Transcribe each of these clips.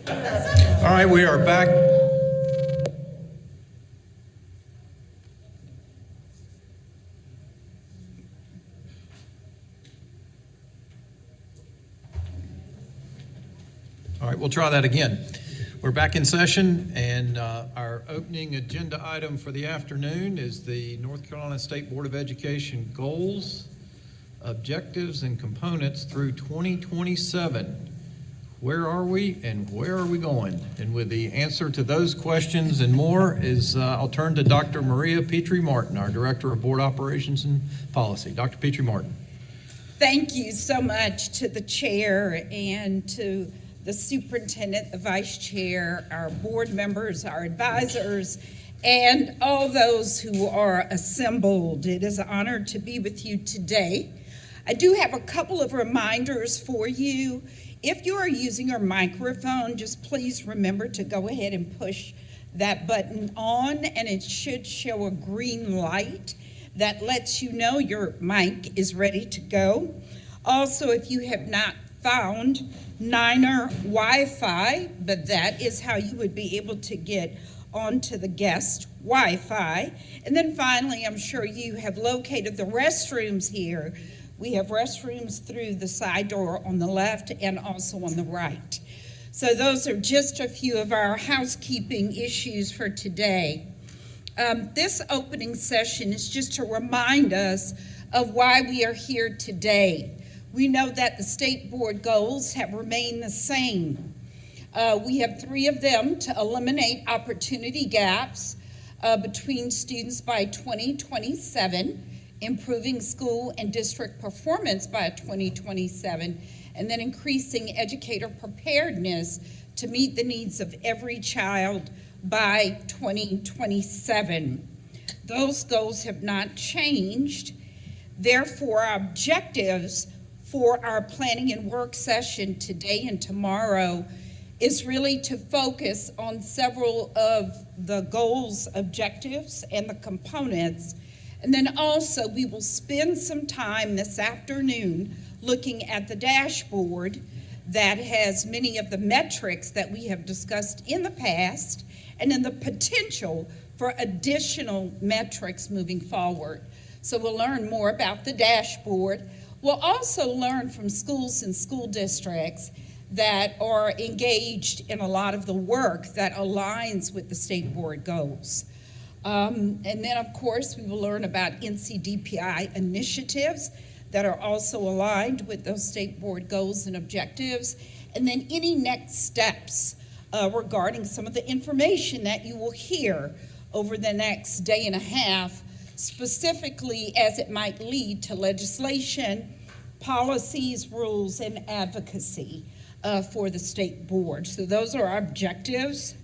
All right, we are back. All right, we'll try that again. We're back in session, and our opening agenda item for the afternoon is the North Carolina State Board of Education goals, objectives, and components through 2027. Where are we and where are we going? And with the answer to those questions and more I'll turn to Dr. Maria Petrie-Martin, our Director of Board Operations and Policy. Dr. Petrie-Martin. Thank you so much to the chair and to the superintendent, the vice chair, our board members, our advisors, and all those who are assembled. It is an honor to be with you today. I do have a couple of reminders for you. If you are using your microphone, just please remember to go ahead and push that button on, and it should show a green light that lets you know your mic is ready to go. Also, if you have not found Niner Wi-Fi, but that is how you would be able to get onto the guest Wi-Fi. And then finally, I'm sure you have located the restrooms here. We have restrooms through the side door on the left and also on the right. So those are just a few of our housekeeping issues for today. This opening session is just to remind us of why we are here today. We know that the state board goals have remained the same. We have 3 of them: to eliminate opportunity gaps between students by 2027, improving school and district performance by 2027, and then increasing educator preparedness to meet the needs of every child by 2027. Those goals have not changed. Therefore, our objectives for our planning and work session today and tomorrow is really to focus on several of the goals, objectives, and the components. And then also we will spend some time this afternoon looking at the dashboard that has many of the metrics that we have discussed in the past, and then the potential for additional metrics moving forward. So we'll learn more about the dashboard. We'll also learn from schools and school districts that are engaged in a lot of the work that aligns with the state board goals. And then, of course, we will learn about NCDPI initiatives that are also aligned with those state board goals and objectives, and then any next steps regarding some of the information that you will hear over the next day and a half, specifically as it might lead to legislation, policies, rules, and advocacy for the state board. So those are our objectives.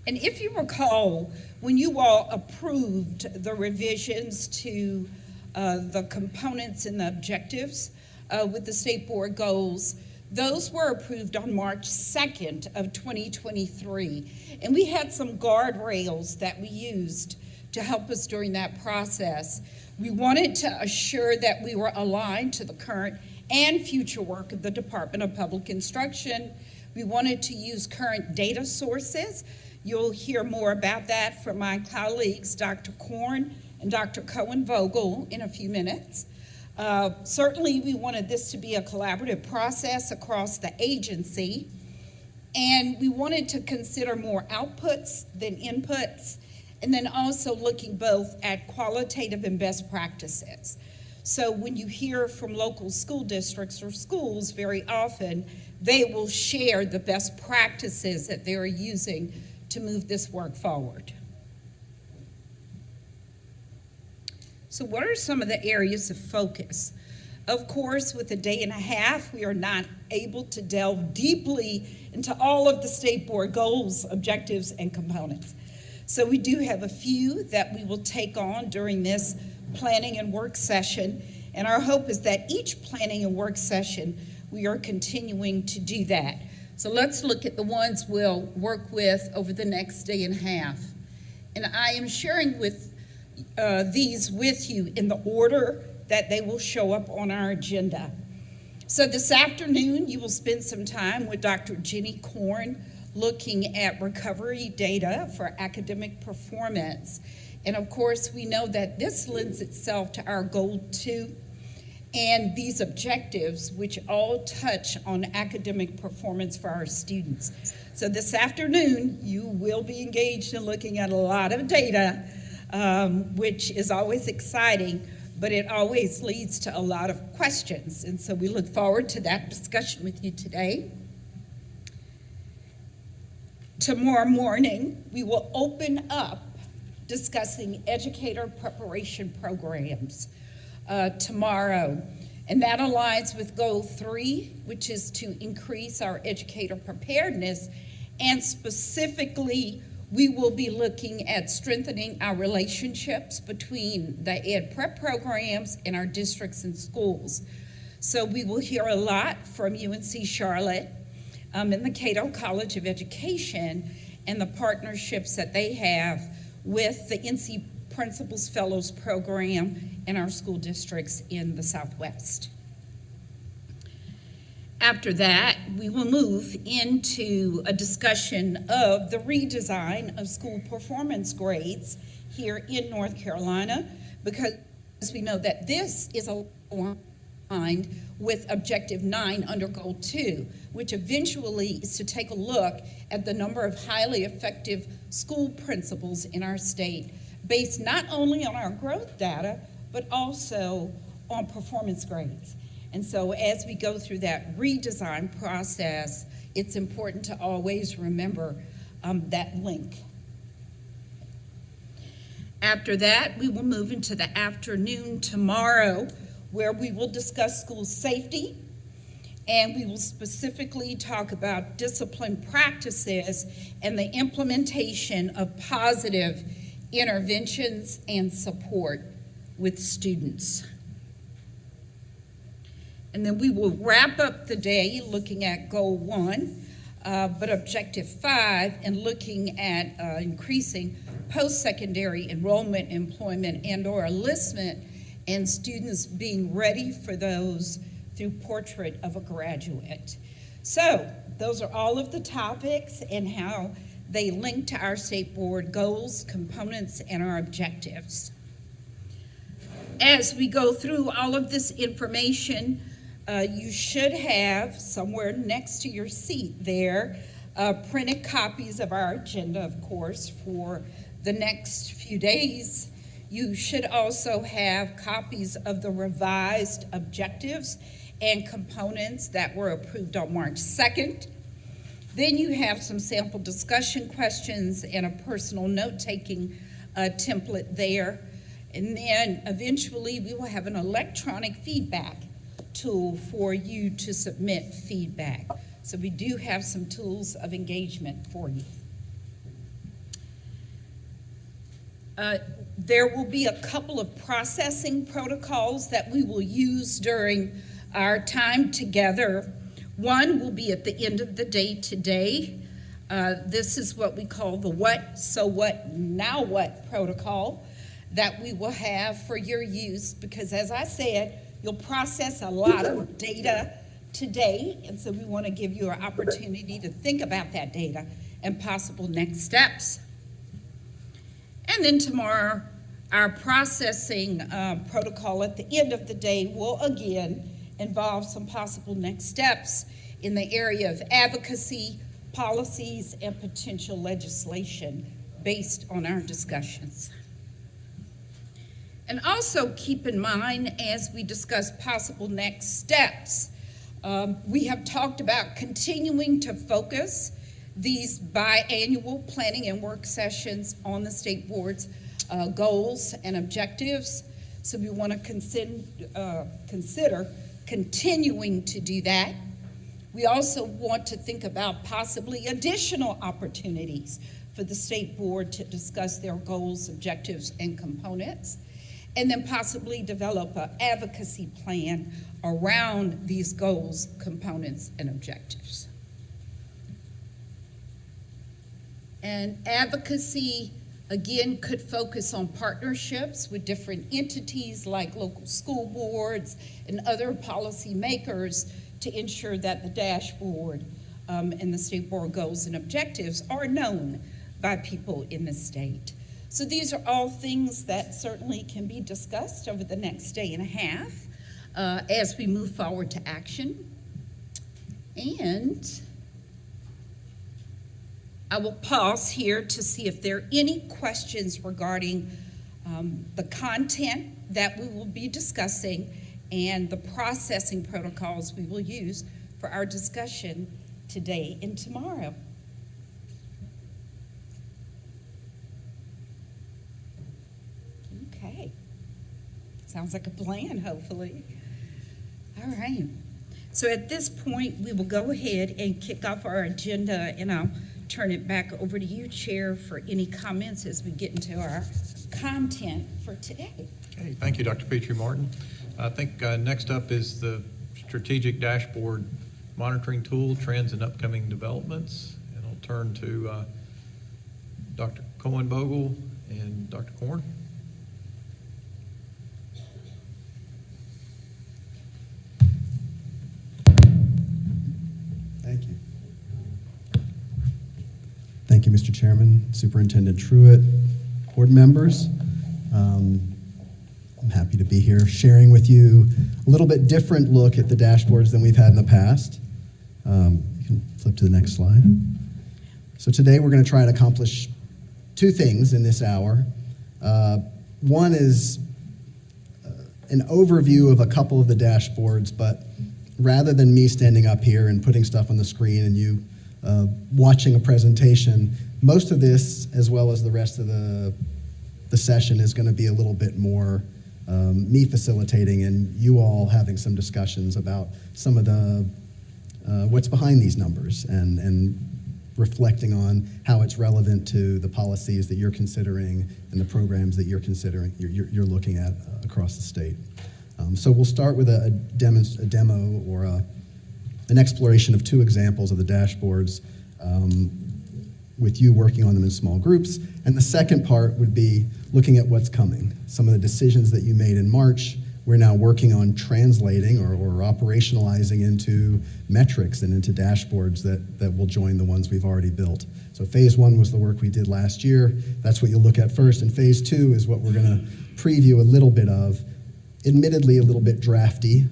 And if you recall, when you all approved the revisions to the components and the objectives with the state board goals, those were approved on March 2nd of 2023. And we had some guardrails that we used to help us during that process. We wanted to assure that we were aligned to the current and future work of the Department of Public Instruction. We wanted to use current data sources. You'll hear more about that from my colleagues, Dr. Korn and Dr. Cohen-Vogel, in a few minutes. Certainly, we wanted this to be a collaborative process across the agency, and we wanted to consider more outputs than inputs, and then also looking both at qualitative and best practices. So when you hear from local school districts or schools, very often they will share the best practices that they're using to move this work forward. So what are some of the areas of focus? Of course, with a day and a half, we are not able to delve deeply into all of the state board goals, objectives, and components. So we do have a few that we will take on during this planning and work session, and our hope is that each planning and work session, we are continuing to do that. So let's look at the ones we'll work with over the next day and a half. And I am sharing with these with you in the order that they will show up on our agenda. So this afternoon, you will spend some time with Dr. Jenny Korn looking at recovery data for academic performance. And of course, we know that this lends itself to our Goal 2 and these objectives, which all touch on academic performance for our students. So this afternoon, you will be engaged in looking at a lot of data, which is always exciting, but it always leads to a lot of questions. And so we look forward to that discussion with you today. Tomorrow morning, we will open up discussing educator preparation programs tomorrow. And that aligns with Goal 3, which is to increase our educator preparedness. And specifically, we will be looking at strengthening our relationships between the ed prep programs and our districts and schools. So we will hear a lot from UNC Charlotte and the Cato College of Education and the partnerships that they have with the NC Principals Fellows Program in our school districts in the Southwest. After that, we will move into a discussion of the redesign of school performance grades here in North Carolina, because we know that this is aligned with Objective 9 under Goal 2, which eventually is to take a look at the number of highly effective school principals in our state, based not only on our growth data, but also on performance grades. And so as we go through that redesign process, it's important to always remember that link. After that, we will move into the afternoon tomorrow, where we will discuss school safety, and we will specifically talk about discipline practices and the implementation of positive interventions and support with students. And then we will wrap up the day looking at Goal 1, but Objective 5, and looking at increasing post-secondary enrollment, employment, and/or enlistment, and students being ready for those through Portrait of a Graduate. So those are all of the topics and how they link to our state board goals, components, and our objectives. As we go through all of this information, you should have somewhere next to your seat there printed copies of our agenda, of course, for the next few days. You should also have copies of the revised objectives and components that were approved on March 2nd. Then you have some sample discussion questions and a personal note-taking template there. And then eventually we will have an electronic feedback tool for you to submit feedback. So we do have some tools of engagement for you. There will be a couple of processing protocols that we will use during our time together. One will be at the end of the day today. This is what we call the what, so what, now what protocol that we will have for your use, because as I said, you'll process a lot of data today, and so we want to give you an opportunity to think about that data and possible next steps. And then tomorrow, our processing protocol at the end of the day will again involve some possible next steps in the area of advocacy, policies, and potential legislation based on our discussions. And also keep in mind, as we discuss possible next steps, we have talked about continuing to focus these biannual planning and work sessions on the state board's goals and objectives. So we want to consider continuing to do that. We also want to think about possibly additional opportunities for the state board to discuss their goals, objectives, and components, and then possibly develop an advocacy plan around these goals, components, and objectives. And advocacy, again, could focus on partnerships with different entities like local school boards and other policy makers to ensure that the dashboard and the state board goals and objectives are known by people in the state. So these are all things that certainly can be discussed over the next day and a half as we move forward to action. And I will pause here to see if there are any questions regarding the content that we will be discussing and the processing protocols we will use for our discussion today and tomorrow. Okay. Sounds like a plan, hopefully. All right. So at this point, we will go ahead and kick off our agenda, and I'll turn it back over to you, Chair, for any comments as we get into our content for today. Okay, thank you, Dr. Petrie Martin. I think next up is the strategic dashboard monitoring tool, trends and upcoming developments. And I'll turn to Dr. Cohen-Bogle and Dr. Korn. Thank you. Thank you, Mr. Chairman, Superintendent Truitt, board members. I'm happy to be here sharing with you a little bit different look at the dashboards than we've had in the past. You can flip to the next slide. So today we're going to try and accomplish two things in this hour. One is an overview of a couple of the dashboards, but rather than me standing up here and putting stuff on the screen and you watching a presentation, most of this, as well as the rest of the session, is going to be a little bit more me facilitating and you all having some discussions about some of the what's behind these numbers and reflecting on how it's relevant to the policies that you're considering and the programs that you're considering, you're looking at across the state. So we'll start with a demo or an exploration of two examples of the dashboards with you working on them in small groups. And the second part would be looking at what's coming. Some of the decisions that you made in March, we're now working on translating or operationalizing into metrics and into dashboards that will join the ones we've already built. So phase one was the work we did last year. That's what you'll look at first. And phase two is what we're going to preview a little bit of. Admittedly, a little bit drafty,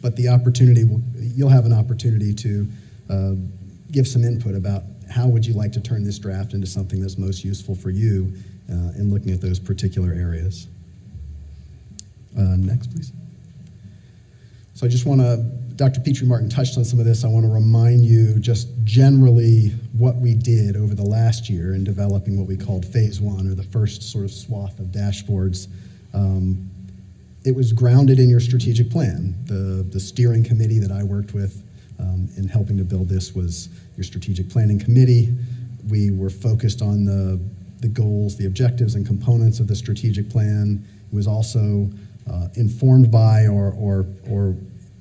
but you'll have an opportunity to give some input about how would you like to turn this draft into something that's most useful for you in looking at those particular areas. Next, please. So I just want to, Dr. Petrie Martin touched on some of this. I want to remind you just generally what we did over the last year in developing what we called phase one, or the first sort of swath of dashboards. It was grounded in your strategic plan. The steering committee that I worked with in helping to build this was your strategic planning committee. We were focused on the goals, the objectives, and components of the strategic plan. It was also informed by or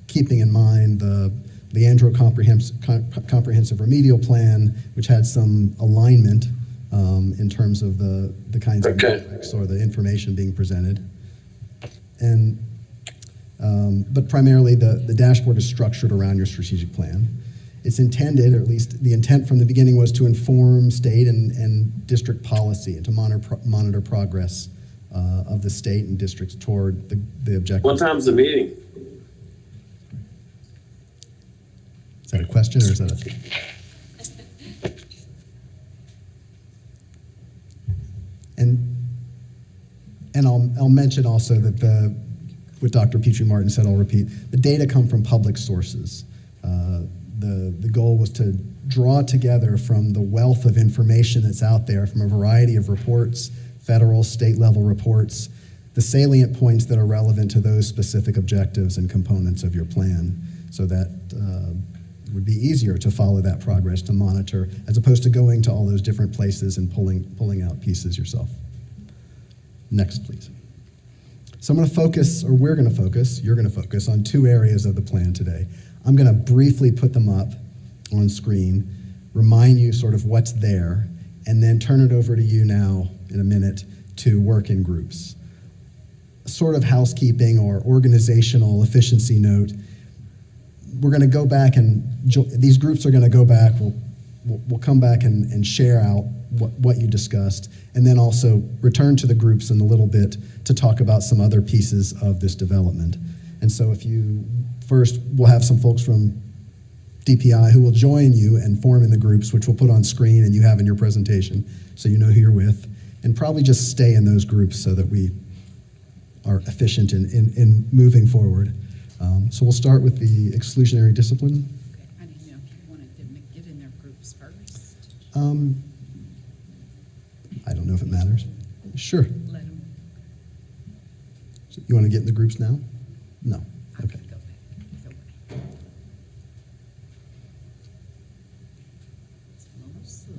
keeping in mind the Leandro Comprehensive Remedial Plan, which had some alignment in terms of the kinds of metrics or the information being presented. And but primarily the dashboard is structured around your strategic plan. It's intended, or at least the intent from the beginning, was to inform state and district policy and to monitor progress of the state and districts toward the objectives. What time's the meeting? Is that a question or is that a... And I'll mention also that what Dr. Petrie Martin said, I'll repeat, the data come from public sources. The goal was to draw together from the wealth of information that's out there from a variety of reports, federal, state level reports, the salient points that are relevant to those specific objectives and components of your plan, so that it would be easier to follow that progress, to monitor, as opposed to going to all those different places and pulling out pieces yourself. Next, please. So I'm going to focus, or we're going to focus, you're going to focus on two areas of the plan today. I'm going to briefly put them up on screen, remind you sort of what's there, and then turn it over to you now in a minute to work in groups. Sort of housekeeping or organizational efficiency note. we're going to go back and these groups are going to go back. We'll come back and share out what you discussed, and then also return to the groups in a little bit to talk about some other pieces of this development. And so first we'll have some folks from DPI who will join you and form in the groups, which we'll put on screen and you have in your presentation so you know who you're with, and probably just stay in those groups so that we are efficient in moving forward. So we'll start with the exclusionary discipline. Okay, I didn't know if you wanted them to get in their groups first. I don't know if it matters. Sure. Let them, You want to get in the groups now? No. I Okay. can go back. It's okay. It's a little slow.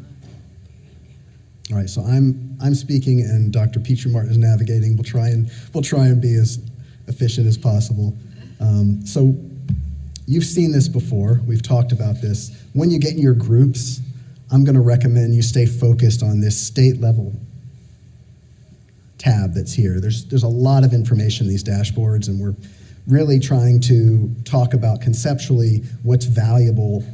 All right. So I'm speaking, and Dr. Petrie Martin is navigating. We'll try and be as efficient as possible. So you've seen this before. We've talked about this. When you get in your groups, I'm going to recommend you stay focused on this state level tab that's here. There's a lot of information in these dashboards, and we're really trying to talk about conceptually what's valuable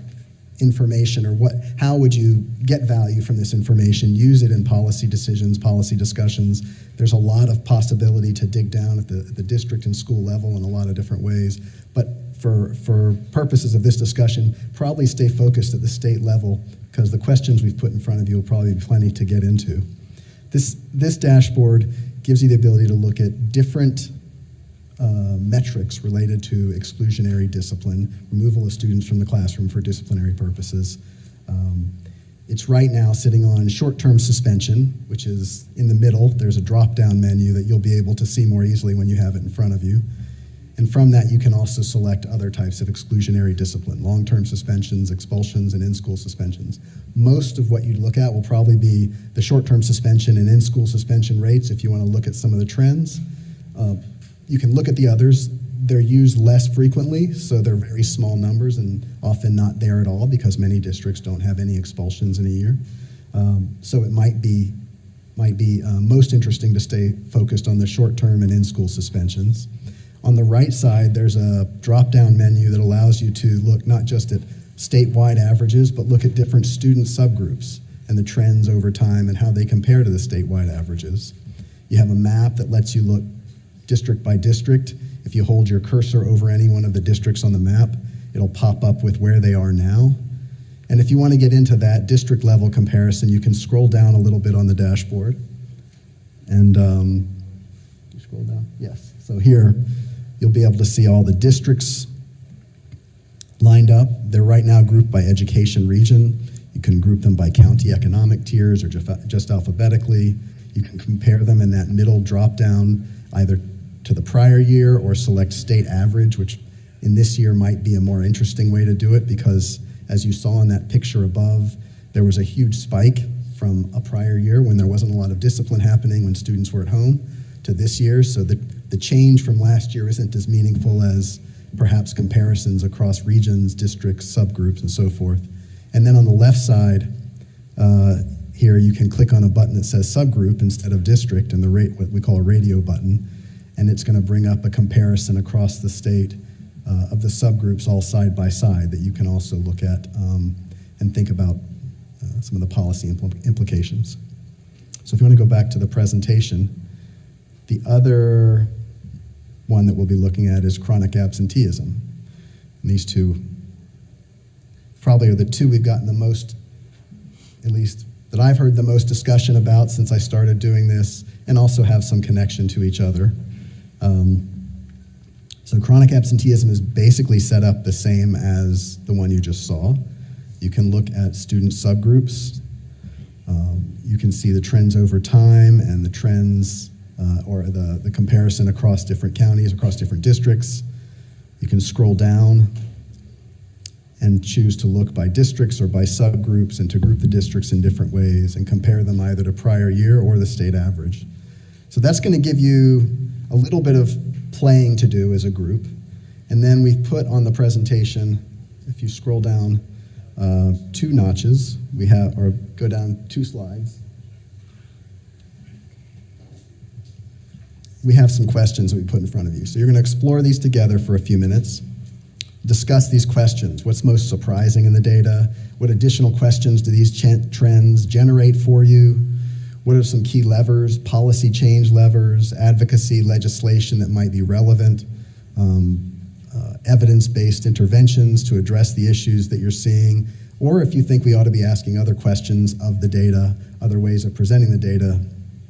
information, or how would you get value from this information, use it in policy decisions, policy discussions. There's a lot of possibility to dig down at the district and school level in a lot of different ways. But for purposes of this discussion, probably stay focused at the state level, because the questions we've put in front of you will probably be plenty to get into. This dashboard gives you the ability to look at different metrics related to exclusionary discipline, removal of students from the classroom for disciplinary purposes. It's right now sitting on short-term suspension, which is in the middle. There's a drop-down menu that you'll be able to see more easily when you have it in front of you. And from that, you can also select other types of exclusionary discipline, long-term suspensions, expulsions, and in-school suspensions. Most of what you look at will probably be the short-term suspension and in-school suspension rates if you want to look at some of the trends. You can look at the others. They're used less frequently, so they're very small numbers and often not there at all, because many districts don't have any expulsions in a year. So it might be most interesting to stay focused on the short-term and in-school suspensions. On the right side, there's a drop-down menu that allows you to look not just at statewide averages, but look at different student subgroups and the trends over time and how they compare to the statewide averages. You have a map that lets you look district by district. If you hold your cursor over any one of the districts on the map, it'll pop up with where they are now. And if you want to get into that district level comparison, you can scroll down a little bit on the dashboard. And you scroll down? Yes. So here, you'll be able to see all the districts lined up. They're right now grouped by education region. You can group them by county economic tiers or just alphabetically. You can compare them in that middle drop down either to the prior year or select state average, which in this year might be a more interesting way to do it, because as you saw in that picture above, there was a huge spike from a prior year when there wasn't a lot of discipline happening when students were at home to this year. So the change from last year isn't as meaningful as perhaps comparisons across regions, districts, subgroups, and so forth. And then on the left side, here you can click on a button that says subgroup instead of district, and what we call a radio button, and it's going to bring up a comparison across the state of the subgroups all side by side that you can also look at and think about some of the policy implications. So if you want to go back to the presentation, the other one that we'll be looking at is chronic absenteeism. And these two probably are the two we've gotten the most, at least that I've heard the most discussion about since I started doing this, and also have some connection to each other. So chronic absenteeism is basically set up the same as the one you just saw. You can look at student subgroups. You can see the trends over time and the trends or the comparison across different counties, across different districts. You can scroll down and choose to look by districts or by subgroups and to group the districts in different ways and compare them either to prior year or the state average. So that's going to give you a little bit of playing to do as a group. And then we've put on the presentation, if you scroll down 2 notches, or go down 2 slides. We have some questions that we put in front of you. So you're going to explore these together for a few minutes. discuss these questions. What's most surprising in the data? What additional questions do these trends generate for you? What are some key levers, policy change levers, advocacy, legislation that might be relevant, evidence-based interventions to address the issues that you're seeing, or if you think we ought to be asking other questions of the data, other ways of presenting the data,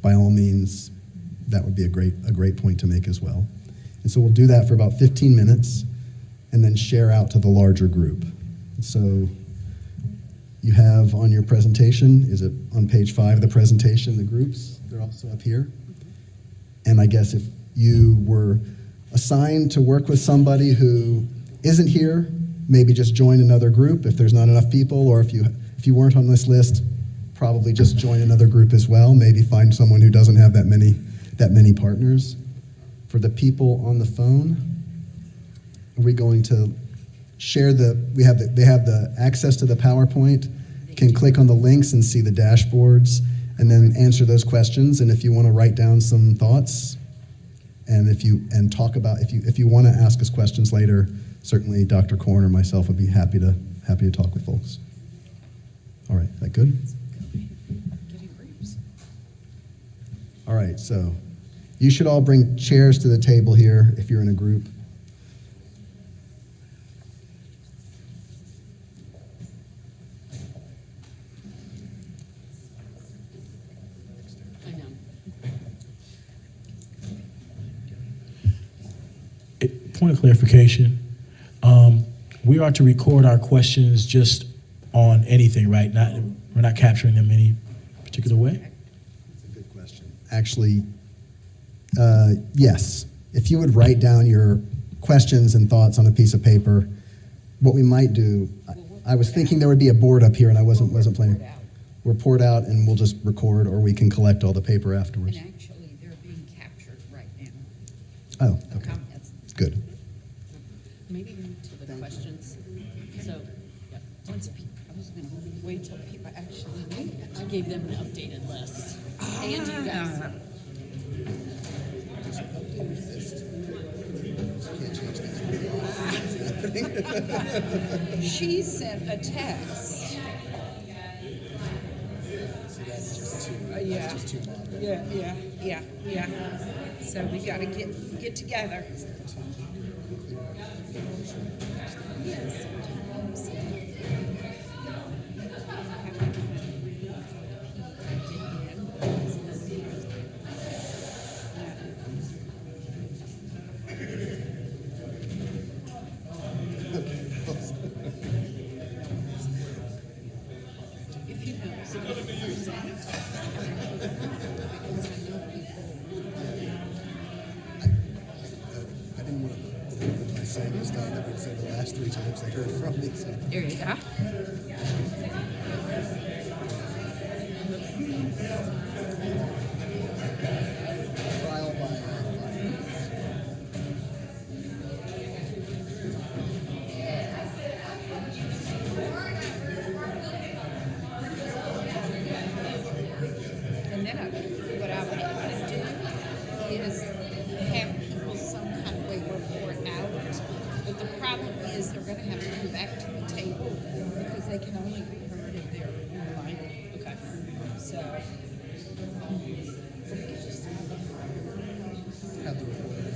by all means, that would be a great point to make as well. And so we'll do that for about 15 minutes and then share out to the larger group. So you have on your presentation, is it on page 5 of the presentation, the groups? They're also up here. And I guess if you were assigned to work with somebody who isn't here, maybe just join another group if there's not enough people, or if you weren't on this list, probably just join another group as well. Maybe find someone who doesn't have that many partners. For the people on the phone, are we going to share they have the access to the PowerPoint, can click on the links and see the dashboards, and then answer those questions. And if you want to write down some thoughts, and if you want to ask us questions later, certainly Dr. Korn or myself would be happy to talk with folks. All right, is that good? Getting groups. All right, so you should all bring chairs to the table here if you're in a group. I know. Point of clarification, we are to record our questions just on anything, right? We're not capturing them any particular way? That's a good question. Actually, yes. If you would write down your questions and thoughts on a piece of paper, what we might do, I was thinking there would be a board up here, and I wasn't planning. Report out, and we'll just record, or we can collect all the paper afterwards. And actually, they're being captured right now. Oh, The okay, comments. good. Maybe to the questions. So, yeah, once I was gonna wait till people actually knew. I gave them an updated list. And you guys. She sent a text. Yeah. So we gotta get together. Yes, sometimes. If you know, so because I know people. I didn't want to by saying this time that would say the last 3 times they heard from me. So. There you go. Trial by fire. And then what I would do is have people some kind of way report out. But the problem is they're gonna have to come back to the table because they can only be heard if they're online. Okay. So, Have the reporter.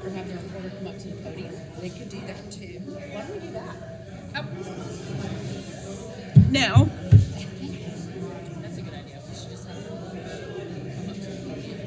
Or have the reporter come up to the podium. they could do that too. Why don't we do that? Now, That's a good idea. We should just have them come up to the podium.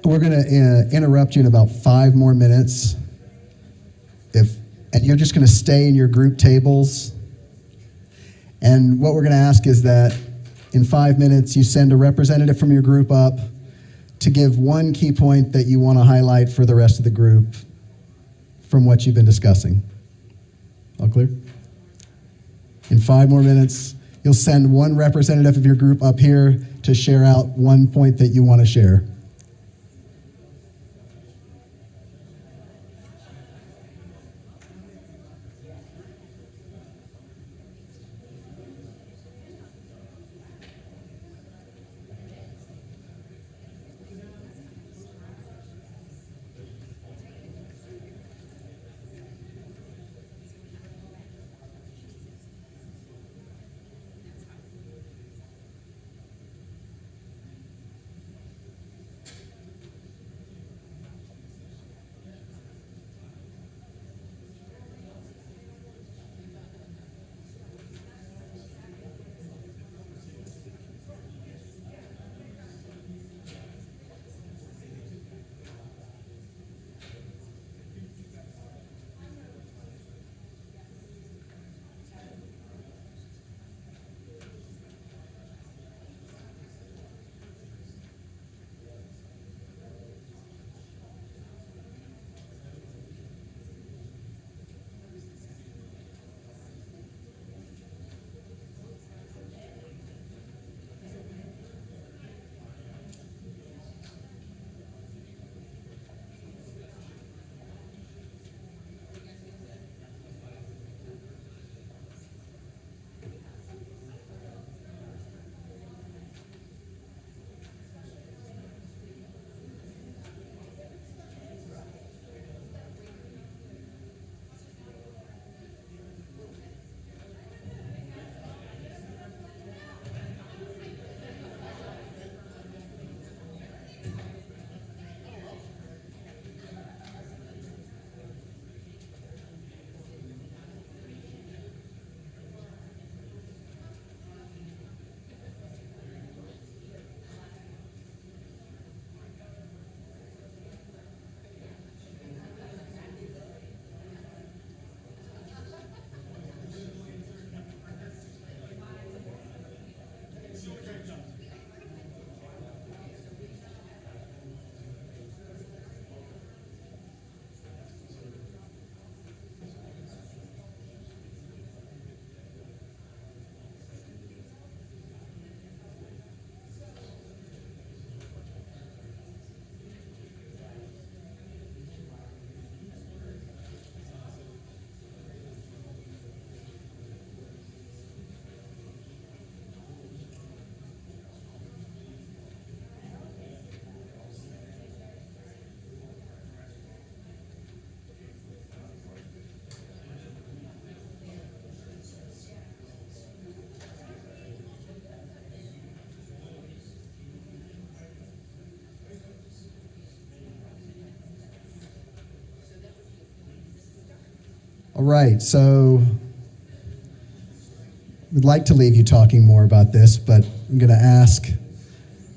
we're going to interrupt you in about 5 more minutes. And you're just going to stay in your group tables. And what we're going to ask is that in 5 minutes, you send a representative from your group up to give one key point that you want to highlight for the rest of the group from what you've been discussing. All clear? In 5 more minutes, you'll send one representative of your group up here to share out one point that you want to share. All right, so we'd like to leave you talking more about this, but I'm going to ask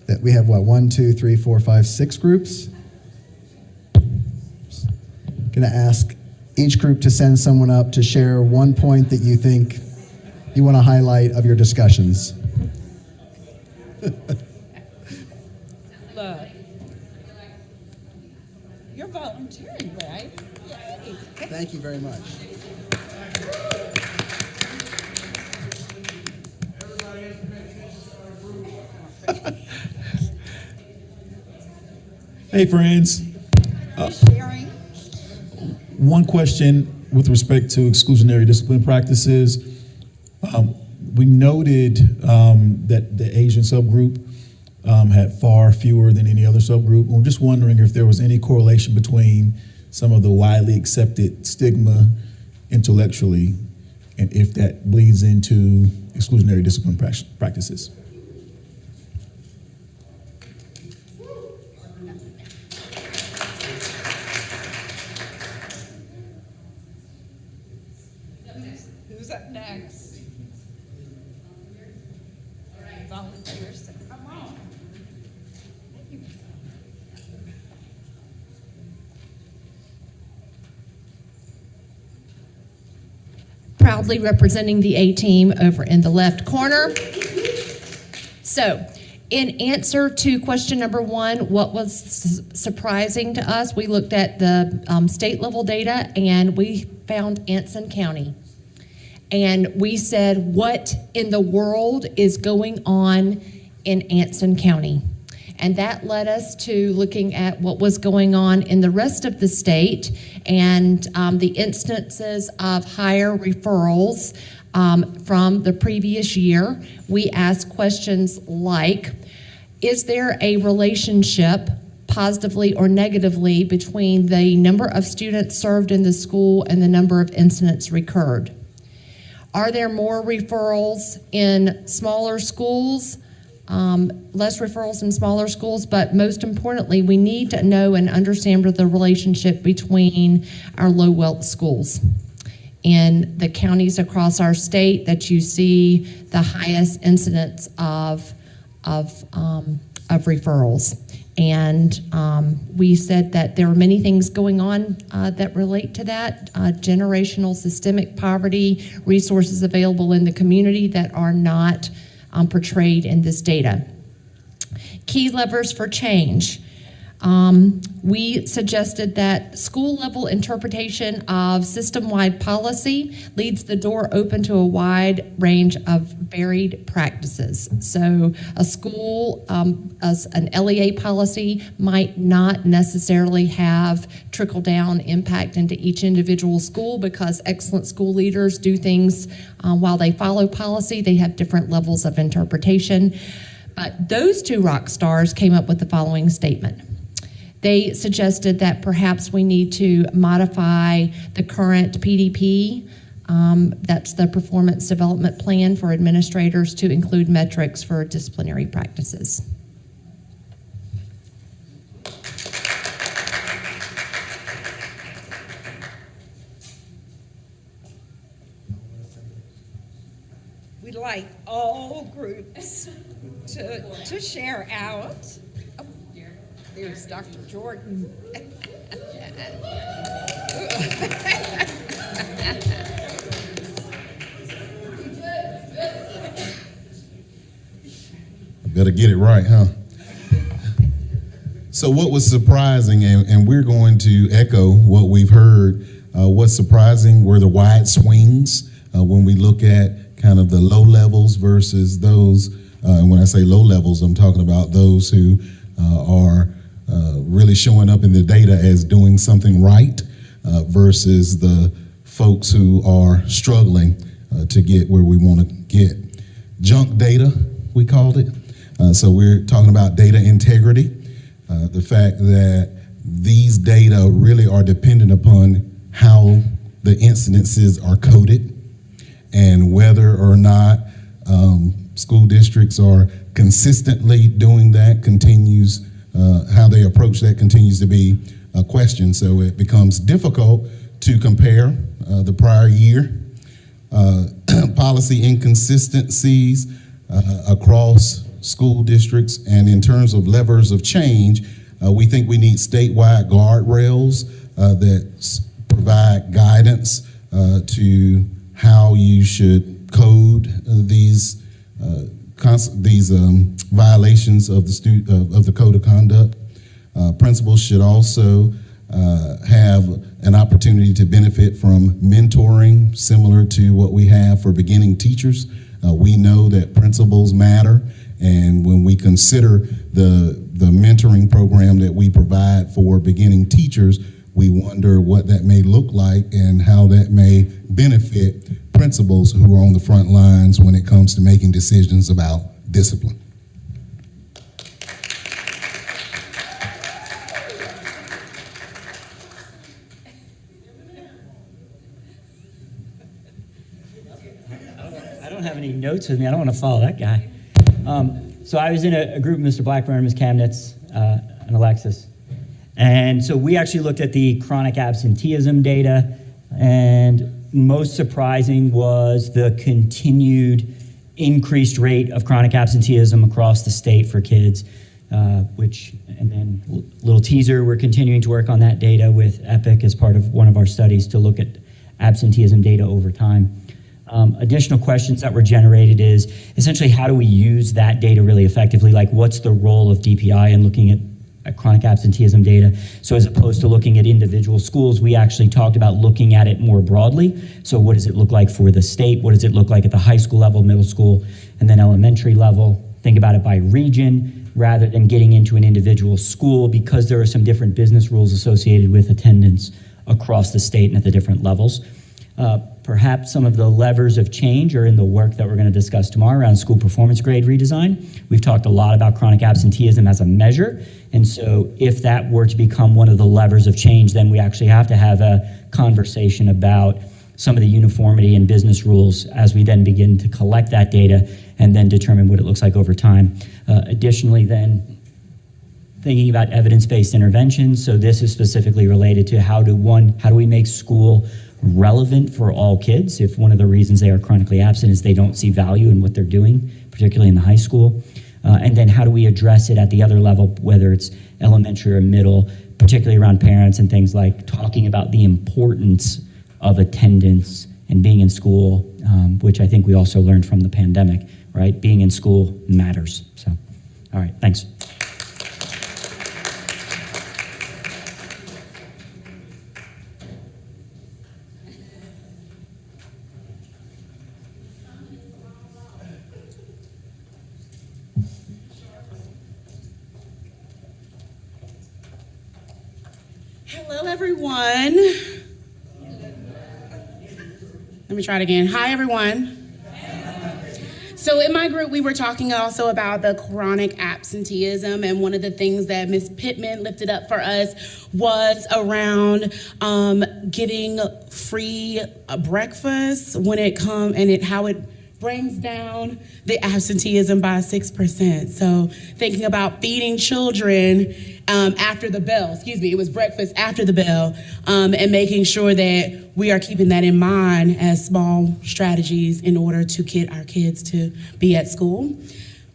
that we have, 1, 2, 3, 4, 5, 6 groups. Going to ask each group to send someone up to share one point that you think you want to highlight of your discussions. Look, you're volunteering, right? Yay. Thank you very much. Hey, friends. Sharing. One question with respect to exclusionary discipline practices. We noted that the Asian subgroup had far fewer than any other subgroup. We're just wondering if there was any correlation between some of the widely accepted stigma intellectually and if that bleeds into exclusionary discipline practices. Who's up next? Volunteers, come on. proudly representing the A team over in the left corner. So, in answer to question number 1, what was surprising to us, we looked at the state level data and we found Anson County. And we said, what in the world is going on in Anson County? And that led us to looking at what was going on in the rest of the state and the instances of higher referrals from the previous year. We asked questions like, is there a relationship, positively or negatively, between the number of students served in the school and the number of incidents recurred? Are there more referrals in smaller schools? Less referrals in smaller schools, but most importantly, we need to know and understand the relationship between our low wealth schools. In the counties across our state that you see the highest incidence of referrals. And we said that there are many things going on that relate to that. Generational systemic poverty, resources available in the community that are not portrayed in this data. Key levers for change. We suggested that school-level interpretation of system-wide policy leaves the door open to a wide range of varied practices. So a school, an LEA policy might not necessarily have trickle-down impact into each individual school because excellent school leaders do things while they follow policy. They have different levels of interpretation. But those two rock stars came up with the following statement. They suggested that perhaps we need to modify the current PDP, that's the Performance Development Plan for administrators, to include metrics for disciplinary practices. We'd like all groups to share out. Oh, there's Dr. Jordan. Better get it right, huh? So what was surprising, and we're going to echo what we've heard, what's surprising were the wide swings when we look at kind of the low levels versus those, and when I say low levels, I'm talking about those who are really showing up in the data as doing something right versus the folks who are struggling to get where we want to get. Junk data, we called it. So we're talking about data integrity, the fact that these data really are dependent upon how the incidences are coded and whether or not school districts are consistently doing that continues, how they approach that continues to be a question. So it becomes difficult to compare the prior year. Policy inconsistencies across school districts, and in terms of levers of change, we think we need statewide guardrails that provide guidance to how you should code these violations of the code of conduct. Principals should also have an opportunity to benefit from mentoring, similar to what we have for beginning teachers. We know that principals matter, and when we consider the mentoring program that we provide for beginning teachers, we wonder what that may look like and how that may benefit principals who are on the front lines when it comes to making decisions about discipline. I don't have any notes with me. I don't want to follow that guy. So I was in a group with Mr. Blackburn, Ms. Kamnitz, and Alexis. And so we actually looked at the chronic absenteeism data, and most surprising was the continued increased rate of chronic absenteeism across the state for kids, and then little teaser, we're continuing to work on that data with EPIC as part of one of our studies to look at absenteeism data over time. Additional questions that were generated is essentially how do we use that data really effectively? Like what's the role of DPI in looking at chronic absenteeism data? So as opposed to looking at individual schools, we actually talked about looking at it more broadly. So what does it look like for the state? What does it look like at the high school level, middle school, and then elementary level? Think about it by region rather than getting into an individual school, because there are some different business rules associated with attendance across the state and at the different levels. Perhaps some of the levers of change are in the work that we're going to discuss tomorrow around school performance grade redesign. We've talked a lot about chronic absenteeism as a measure, and so if that were to become one of the levers of change, then we actually have to have a conversation about some of the uniformity in business rules as we then begin to collect that data and then determine what it looks like over time. Additionally, then, thinking about evidence-based interventions. So this is specifically related to how do we make school relevant for all kids if one of the reasons they are chronically absent is they don't see value in what they're doing, particularly in the high school. And then how do we address it at the other level, whether it's elementary or middle, particularly around parents and things like talking about the importance of attendance and being in school, which I think we also learned from the pandemic, right? Being in school matters. So, all right, thanks. Hello, everyone. Let me try it again. Hi, everyone. So in my group, we were talking also about the chronic absenteeism, and one of the things that Ms. Pittman lifted up for us was around getting free breakfast when it comes, and how it brings down the absenteeism by 6%. So thinking about feeding children after the bell, it was breakfast after the bell, and making sure that we are keeping that in mind as small strategies in order to get our kids to be at school.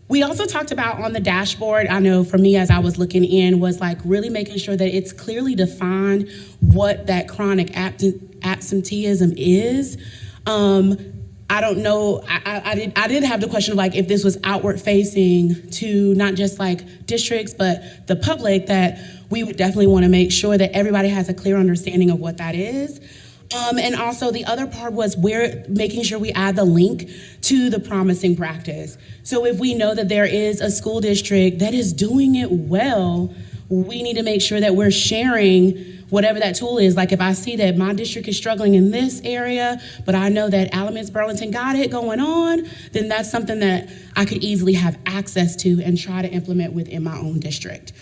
We also talked about on the dashboard, I know for me as I was looking in, was like really making sure that it's clearly defined what that chronic absenteeism is. I don't know, I did have the question of like if this was outward facing to not just like districts, but the public, that we would definitely want to make sure that everybody has a clear understanding of what that is. And also the other part was making sure we add the link to the promising practice. So if we know that there is a school district that is doing it well, we need to make sure that we're sharing whatever that tool is. Like if I see that my district is struggling in this area, but I know that Alamance Burlington got it going on, then that's something that I could easily have access to and try to implement within my own district.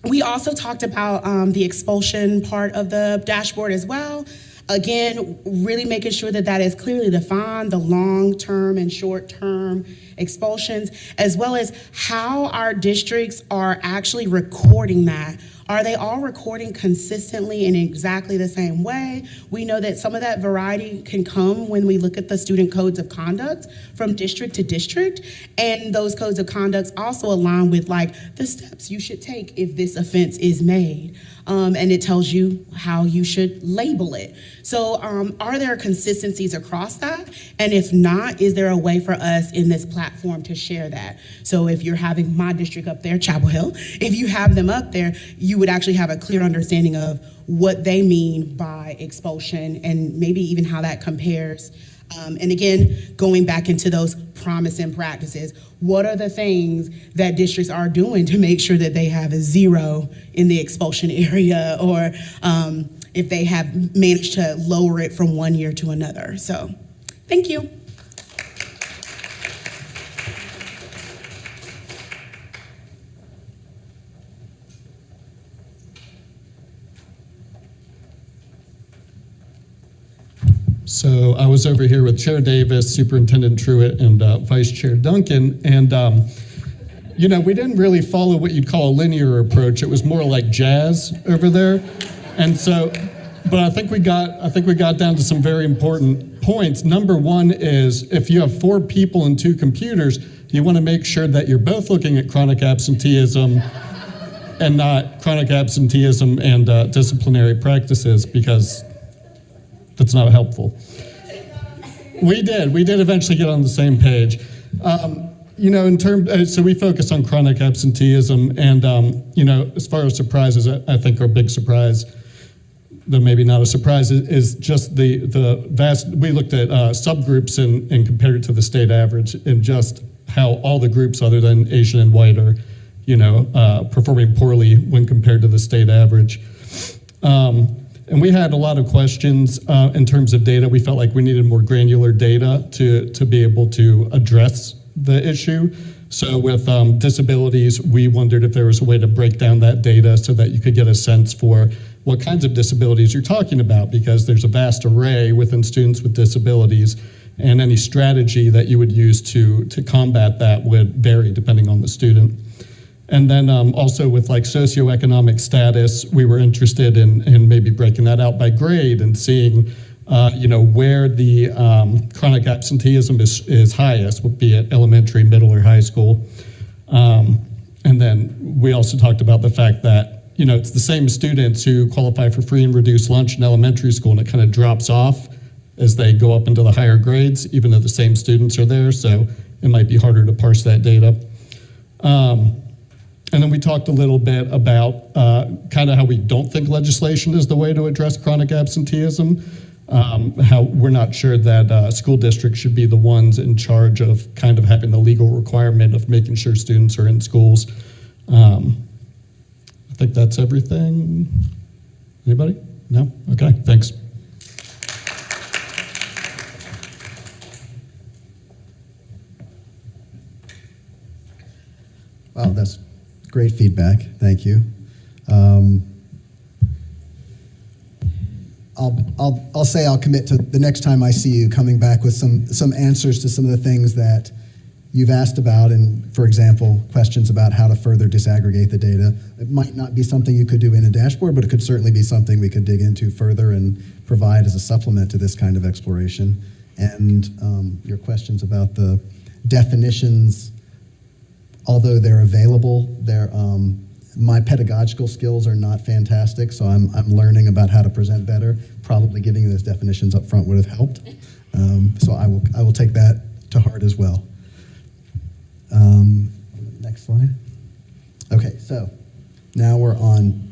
We also talked about the expulsion part of the dashboard as well. Again, really making sure that that is clearly defined, the long-term and short-term expulsions, as well as how our districts are actually recording that. Are they all recording consistently in exactly the same way? We know that some of that variety can come when we look at the student codes of conduct from district to district, and those codes of conduct also align with like the steps you should take if this offense is made. And it tells you how you should label it. So are there consistencies across that? And if not, is there a way for us in this platform to share that? So if you're having my district up there, Chapel Hill, if you have them up there, you would actually have a clear understanding of what they mean by expulsion and maybe even how that compares. And again, going back into those promising practices, what are the things that districts are doing to make sure that they have a 0 in the expulsion area, or if they have managed to lower it from one year to another? So, thank you. So I was over here with Chair Davis, Superintendent Truitt, and Vice Chair Duncan, and you know, we didn't really follow what you'd call a linear approach. It was more like jazz over there, and so, but I think we got down to some very important points. Number one is if you have 4 people and 2 computers, you want to make sure that you're both looking at chronic absenteeism and not chronic absenteeism and disciplinary practices, because that's not helpful. We did eventually get on the same page. So we focus on chronic absenteeism, and as far as surprises, I think our big surprise, though maybe not a surprise, is just the vast. We looked at subgroups and compared it to the state average, and just how all the groups other than Asian and white are, performing poorly when compared to the state average. And we had a lot of questions in terms of data. We felt like we needed more granular data to be able to address the issue. So with disabilities, we wondered if there was a way to break down that data so that you could get a sense for what kinds of disabilities you're talking about, because there's a vast array within students with disabilities, and any strategy that you would use to combat that would vary depending on the student. And then also with like socioeconomic status, we were interested in maybe breaking that out by grade and seeing where the chronic absenteeism is highest, be it elementary, middle, or high school. And then we also talked about the fact that it's the same students who qualify for free and reduced lunch in elementary school, and it kind of drops off as they go up into the higher grades, even though the same students are there. So it might be harder to parse that data. And then we talked a little bit about kind of how we don't think legislation is the way to address chronic absenteeism, how we're not sure that school districts should be the ones in charge of kind of having the legal requirement of making sure students are in schools. I think that's everything. Anybody? No? Okay, thanks. Wow, that's great feedback. Thank you. I'll say I'll commit to the next time I see you coming back with some answers to some of the things that you've asked about, and for example, questions about how to further disaggregate the data. It might not be something you could do in a dashboard, but it could certainly be something we could dig into further and provide as a supplement to this kind of exploration. And your questions about the definitions, although they're available, my pedagogical skills are not fantastic, so I'm learning about how to present better. Probably giving you those definitions up front would have helped. So I will take that to heart as well. Next slide. Okay, so now we're on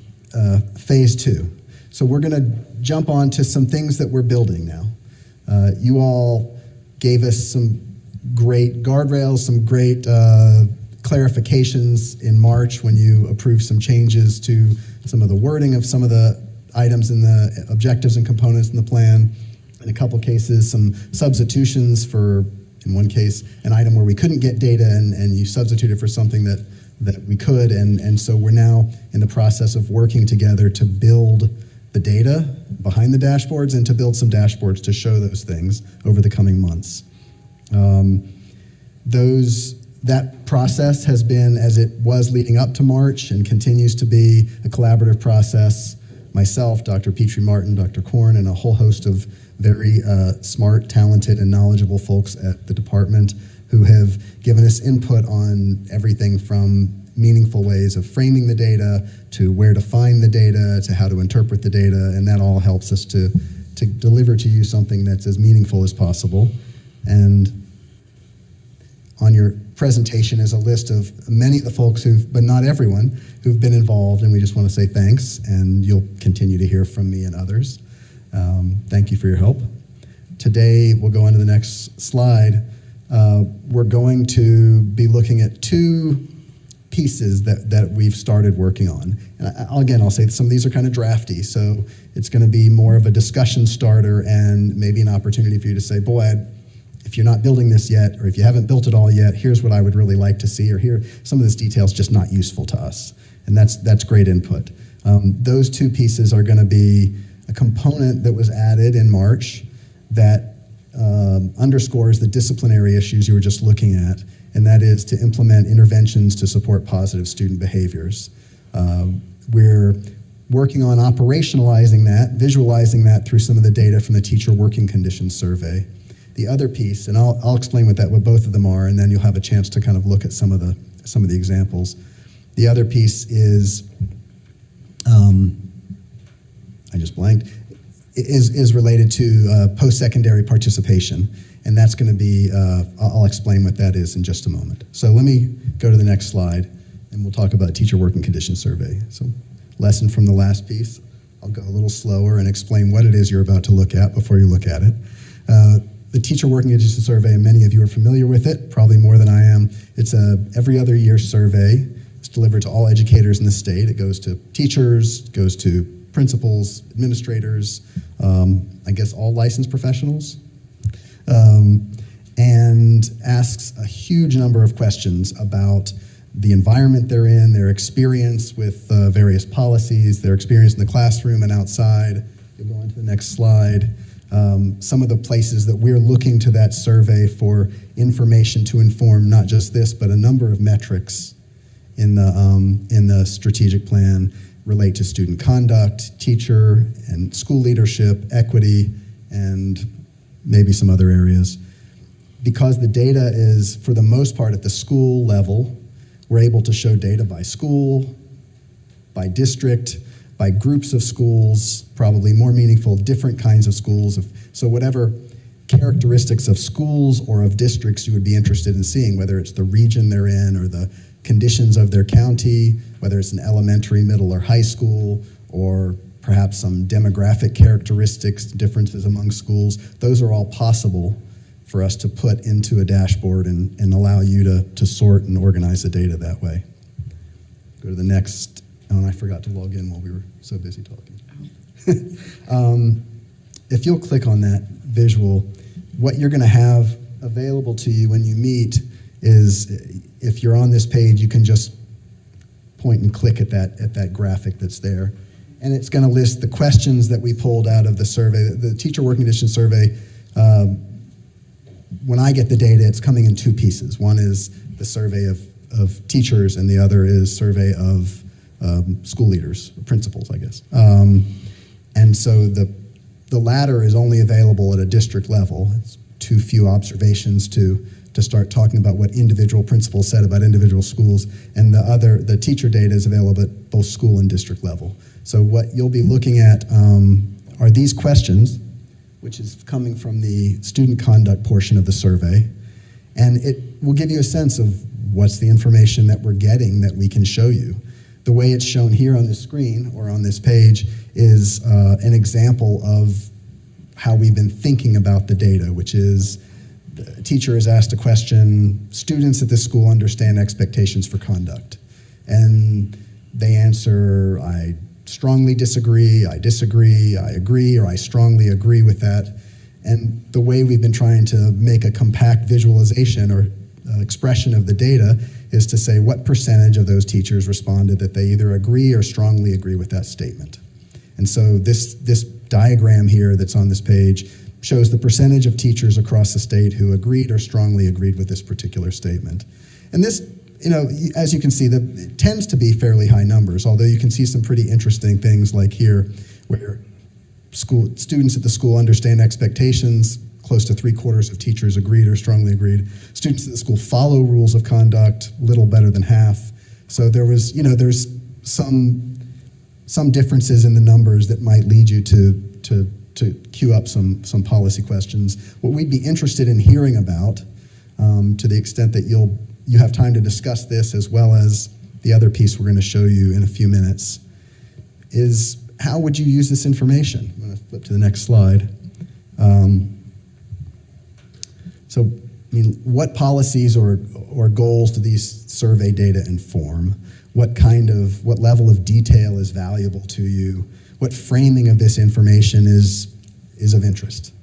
phase 2. So we're going to jump on to some things that we're building now. You all gave us some great guardrails, some great clarifications in March when you approved some changes to some of the wording of some of the items in the objectives and components in the plan. In a couple cases, some substitutions for, in one case, an item where we couldn't get data and you substituted for something that we could. And so we're now in the process of working together to build the data behind the dashboards and to build some dashboards to show those things over the coming months. That process has been, as it was leading up to March, and continues to be a collaborative process. Myself, Dr. Petrie Martin, Dr. Korn, and a whole host of very smart, talented, and knowledgeable folks at the department who have given us input on everything from meaningful ways of framing the data to where to find the data to how to interpret the data, and that all helps us to deliver to you something that's as meaningful as possible. And on your presentation is a list of many of the folks but not everyone, who've been involved, and we just want to say thanks, and you'll continue to hear from me and others. Thank you for your help. Today, we'll go on to the next slide. We're going to be looking at 2 pieces that we've started working on. And I'll say some of these are kind of drafty, so it's going to be more of a discussion starter and maybe an opportunity for you to say, boy, if you're not building this yet, or if you haven't built it all yet, here's what I would really like to see, or here, some of this detail's just not useful to us. And that's great input. Those 2 pieces are going to be a component that was added in March that underscores the disciplinary issues you were just looking at, and that is to implement interventions to support positive student behaviors. We're working on operationalizing that, visualizing that through some of the data from the Teacher Working Conditions Survey. The other piece, and I'll explain what both of them are, and then you'll have a chance to kind of look at some of the examples. The other piece is, I just blanked, is related to post-secondary participation. And that's going to be, I'll explain what that is in just a moment. So let me go to the next slide, and we'll talk about teacher working conditions survey. So lesson from the last piece. I'll go a little slower and explain what it is you're about to look at before you look at it. The teacher working conditions survey, and many of you are familiar with it, probably more than I am. It's a every other year survey. It's delivered to all educators in the state. It goes to teachers, goes to principals, administrators, I guess all licensed professionals, and asks a huge number of questions about the environment they're in, their experience with various policies, their experience in the classroom and outside. You'll go on to the next slide. Some of the places that we're looking to that survey for information to inform not just this, but a number of metrics in the strategic plan relate to student conduct, teacher and school leadership, equity, and maybe some other areas. Because the data is, for the most part, at the school level, we're able to show data by school, by district, by groups of schools, probably more meaningful, different kinds of schools. So whatever characteristics of schools or of districts you would be interested in seeing, whether it's the region they're in or the conditions of their county, whether it's an elementary, middle, or high school, or perhaps some demographic characteristics, differences among schools, those are all possible for us to put into a dashboard and allow you to sort and organize the data that way. Go to the next. Oh, and I forgot to log in while we were so busy talking. If you'll click on that visual, what you're going to have available to you when you meet is, if you're on this page, you can just point and click at that graphic that's there. And it's going to list the questions that we pulled out of the survey. The teacher working conditions survey, when I get the data, it's coming in two pieces. One is the survey of teachers, and the other is survey of school leaders, principals, I guess. And so the latter is only available at a district level. It's too few observations to start talking about what individual principals said about individual schools, and the teacher data is available at both school and district level. So what you'll be looking at are these questions, which is coming from the student conduct portion of the survey, and it will give you a sense of what's the information that we're getting that we can show you. The way it's shown here on the screen or on this page is an example of how we've been thinking about the data, which is the teacher is asked a question, students at this school understand expectations for conduct. And they answer, I strongly disagree, I disagree, I agree, or I strongly agree with that. And the way we've been trying to make a compact visualization or expression of the data is to say what percentage of those teachers responded that they either agree or strongly agree with that statement. And so this diagram here that's on this page shows the percentage of teachers across the state who agreed or strongly agreed with this particular statement. And this, as you can see, it tends to be fairly high numbers, although you can see some pretty interesting things like here, where students at the school understand expectations. Close to 3/4 of teachers agreed or strongly agreed. Students at the school follow rules of conduct, little better than half. So there was, there's some differences in the numbers that might lead you to queue up some policy questions. What we'd be interested in hearing about, to the extent that you have time to discuss this as well as the other piece we're going to show you in a few minutes, is how would you use this information? I'm going to flip to the next slide. So, what policies or goals do these survey data inform? What level of detail is valuable to you? What framing of this information is of interest?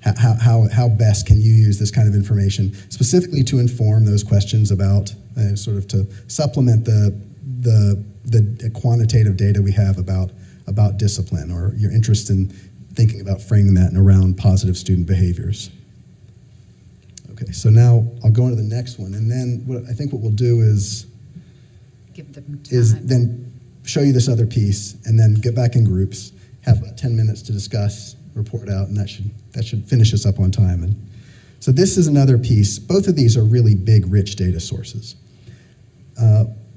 How best can you use this kind of information specifically to inform those questions about, sort of to supplement the quantitative data we have about discipline, or your interest in thinking about framing that and around positive student behaviors? Okay, so now I'll go into the next one, and then what we'll do is Give them time. then show you this other piece, and then get back in groups, have about 10 minutes to discuss, report out, and that should finish us up on time. And so this is another piece. Both of these are really big, rich data sources.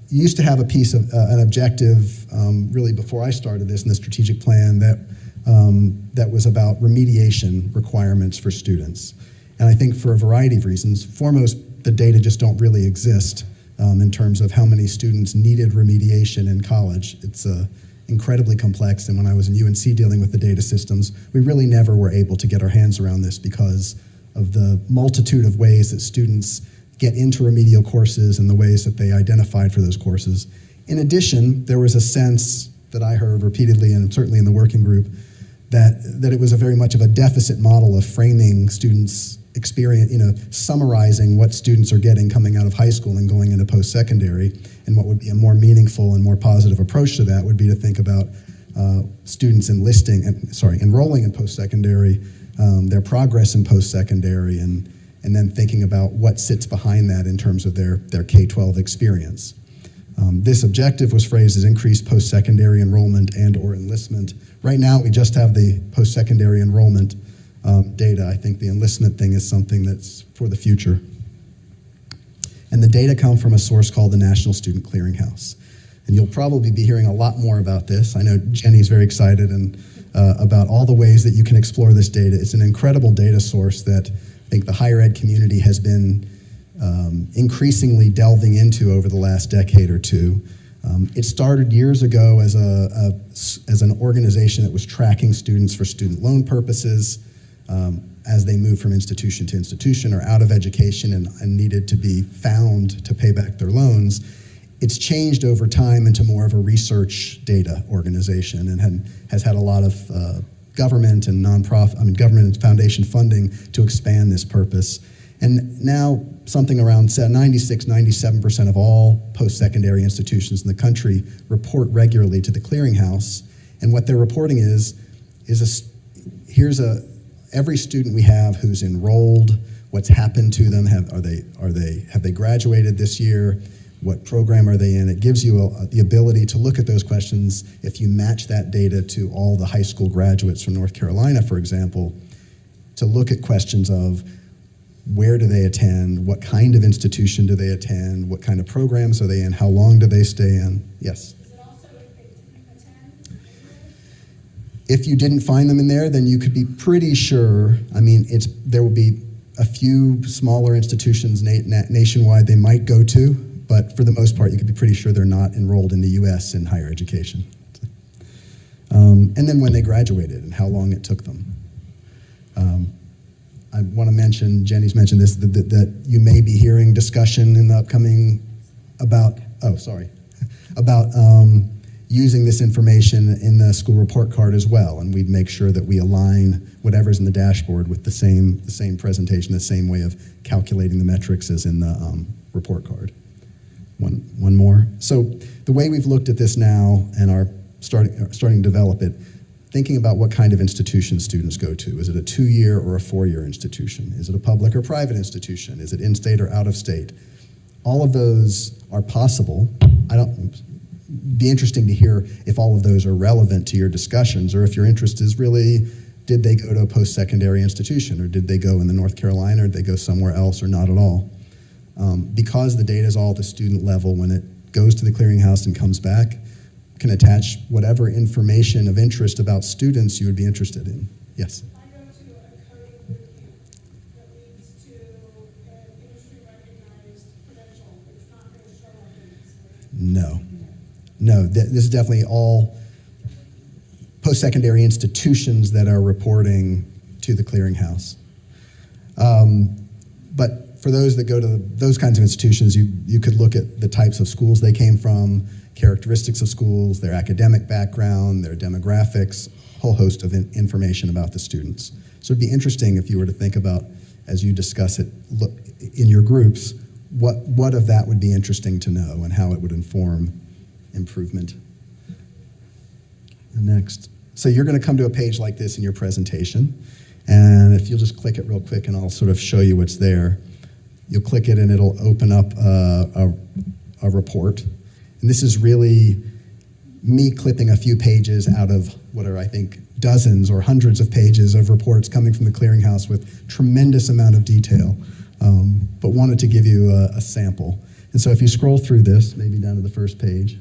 You used to have a piece of an objective, really before I started this in the strategic plan, that was about remediation requirements for students. And I think for a variety of reasons. Foremost, the data just don't really exist in terms of how many students needed remediation in college. It's incredibly complex, and when I was in UNC dealing with the data systems, we really never were able to get our hands around this because of the multitude of ways that students get into remedial courses and the ways that they identified for those courses. In addition, there was a sense that I heard repeatedly, and certainly in the working group, that it was a very much of a deficit model of framing students' experience, summarizing what students are getting coming out of high school and going into post-secondary. And what would be a more meaningful and more positive approach to that would be to think about students enrolling in post-secondary, their progress in post-secondary, and then thinking about what sits behind that in terms of their K-12 experience. This objective was phrased as increased post-secondary enrollment and or enlistment. Right now, we just have the post-secondary enrollment data. I think the enlistment thing is something that's for the future. And the data come from a source called the National Student Clearinghouse. And you'll probably be hearing a lot more about this. I know Jenny's very excited about all the ways that you can explore this data. It's an incredible data source that I think the higher ed community has been increasingly delving into over the last decade or two. It started years ago as an organization that was tracking students for student loan purposes as they moved from institution to institution or out of education and needed to be found to pay back their loans. It's changed over time into more of a research data organization and has had a lot of government and government and foundation funding to expand this purpose. And now something around 96-97% of all post-secondary institutions in the country report regularly to the clearinghouse. And what they're reporting is every student we have who's enrolled, what's happened to them, have they graduated this year, what program are they in? It gives you the ability to look at those questions. If you match that data to all the high school graduates from North Carolina, for example, to look at questions of where do they attend, what kind of institution do they attend, what kind of programs are they in, how long do they stay in? Yes? Is it also if they didn't attend? If you didn't find them in there, then you could be pretty sure. There will be a few smaller institutions nationwide they might go to, but for the most part, you could be pretty sure they're not enrolled in the U.S. in higher education. And then when they graduated and how long it took them. I want to mention, Jenny's mentioned this, that you may be hearing discussion in the upcoming about using this information in the school report card as well, and we'd make sure that we align whatever's in the dashboard with the same presentation, the same way of calculating the metrics as in the report card. One more. So the way we've looked at this now and are starting to develop it, thinking about what kind of institution students go to. Is it a 2-year or a 4-year institution? Is it a public or private institution? Is it in-state or out-of-state? All of those are possible. Be interesting to hear if all of those are relevant to your discussions, or if your interest is really, did they go to a post-secondary institution, or did they go in the North Carolina, or did they go somewhere else, or not at all? Because the data is all at the student level, when it goes to the clearinghouse and comes back, can attach whatever information of interest about students you would be interested in. Yes? If I go to a coding boot camp that leads to an industry-recognized credential, it's not going to show up in this. No, this is definitely all post-secondary institutions that are reporting to the clearinghouse. But for those that go to those kinds of institutions, you could look at the types of schools they came from, characteristics of schools, their academic background, their demographics, a whole host of information about the students. So it'd be interesting if you were to think about, as you discuss it, look in your groups, what of that would be interesting to know and how it would inform improvement. Next. So you're going to come to a page like this in your presentation, and if you'll just click it real quick and I'll sort of show you what's there. You'll click it and it'll open up a report. And this is really me clipping a few pages out of what are, I think, dozens or hundreds of pages of reports coming from the clearinghouse with tremendous amount of detail, but wanted to give you a sample. And so if you scroll through this, maybe down to the first page,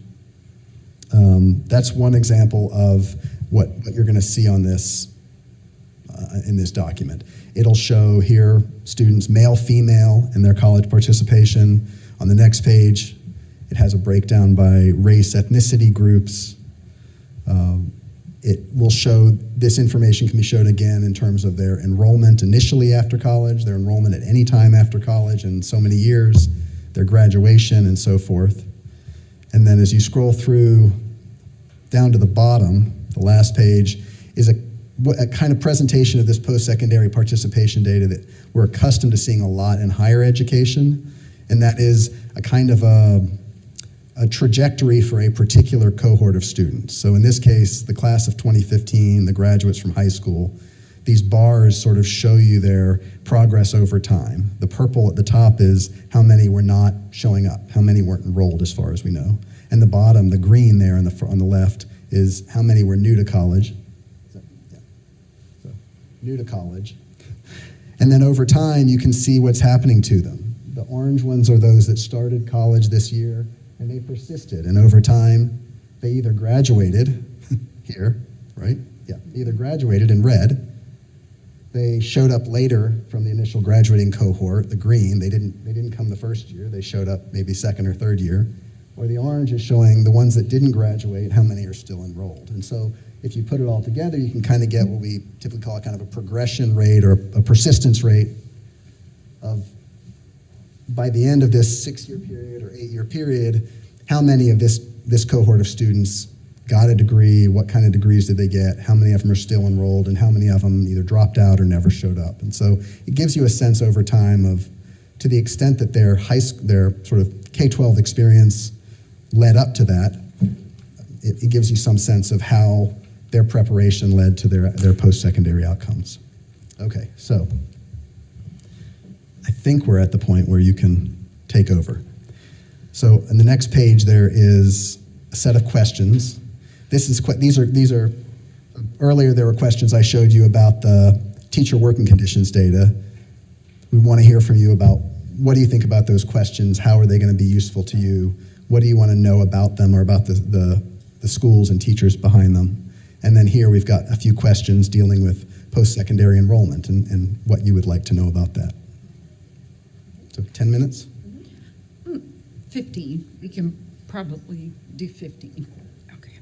that's one example of what you're going to see on this in this document. It'll show here students, male, female, in their college participation. On the next page, it has a breakdown by race, ethnicity groups. It will show, this information can be shown again in terms of their enrollment initially after college, their enrollment at any time after college in so many years, their graduation, and so forth. And then as you scroll through down to the bottom, the last page is a kind of presentation of this post-secondary participation data that we're accustomed to seeing a lot in higher education, and that is a kind of a trajectory for a particular cohort of students. So in this case, the class of 2015, the graduates from high school, these bars sort of show you their progress over time. The purple at the top is how many were not showing up, how many weren't enrolled as far as we know. And the bottom, the green there on the left, is how many were new to college. So, new to college. And then over time, you can see what's happening to them. The orange ones are those that started college this year, and they persisted. And over time, they either graduated here, right? Yeah, either graduated in red. They showed up later from the initial graduating cohort, the green. They didn't come the first year. They showed up maybe second or third year. Or the orange is showing the ones that didn't graduate, how many are still enrolled. And so if you put it all together, you can kind of get what we typically call a kind of a progression rate or a persistence rate of, by the end of this 6-year period or 8-year period, how many of this cohort of students got a degree, what kind of degrees did they get, how many of them are still enrolled, and how many of them either dropped out or never showed up. And so it gives you a sense over time of, to the extent that their sort of K-12 experience led up to that, it gives you some sense of how their preparation led to their post-secondary outcomes. Okay, so I think we're at the point where you can take over. So on the next page, there is a set of questions. These are earlier there were questions I showed you about the teacher working conditions data. We want to hear from you about what do you think about those questions? How are they going to be useful to you? What do you want to know about them or about the schools and teachers behind them? And then here we've got a few questions dealing with post-secondary enrollment and what you would like to know about that. So 10 minutes? 15. We can probably do 15. Okay.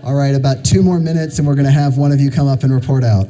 All right, about 2 more minutes, and we're going to have one of you come up and report out.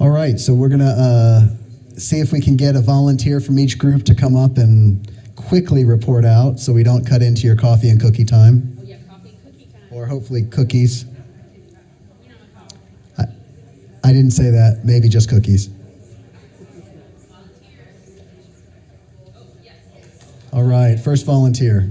All right, so we're going to see if we can get a volunteer from each group to come up and quickly report out so we don't cut into your coffee and cookie time. Oh, yeah, coffee, cookie time. Or hopefully cookies. I didn't say that, maybe just cookies. All right, first volunteer.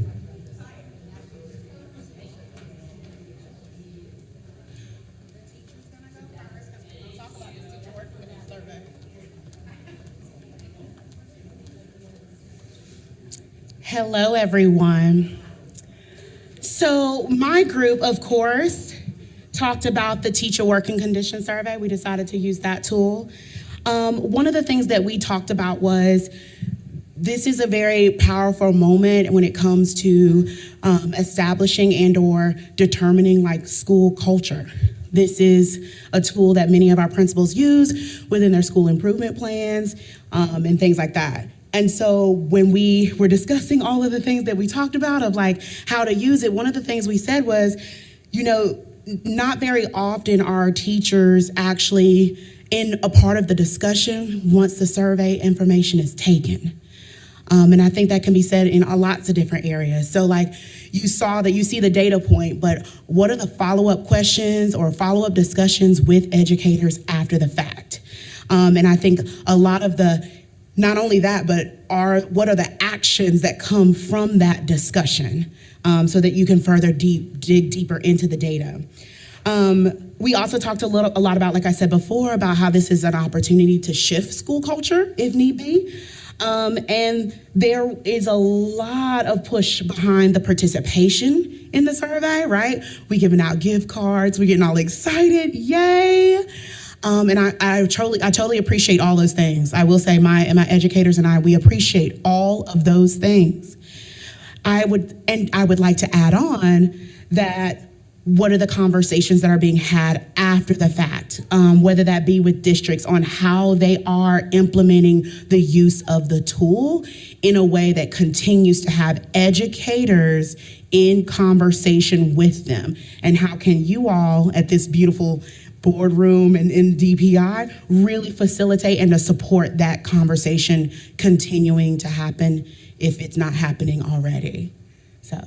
Hello, everyone. So my group, of course, talked about the teacher working condition survey. We decided to use that tool. One of the things that we talked about was this is a very powerful moment when it comes to establishing and or determining like school culture. This is a tool that many of our principals use within their school improvement plans and things like that. And so when we were discussing all of the things that we talked about of like how to use it, one of the things we said was, you know, not very often are teachers actually in a part of the discussion once the survey information is taken. And I think that can be said in lots of different areas. So like you see the data point, but what are the follow-up questions or follow-up discussions with educators after the fact? And I think a lot of not only that, but what are the actions that come from that discussion so that you can further dig deeper into the data. We also talked a lot about, like I said before, about how this is an opportunity to shift school culture if need be. And there is a lot of push behind the participation in the survey, right? We giving out gift cards, we're getting all excited, yay! And I totally appreciate all those things. I will say my educators and I, we appreciate all of those things. I would like to add on that what are the conversations that are being had after the fact, whether that be with districts on how they are implementing the use of the tool in a way that continues to have educators in conversation with them. And how can you all at this beautiful boardroom and in DPI really facilitate and to support that conversation continuing to happen if it's not happening already. So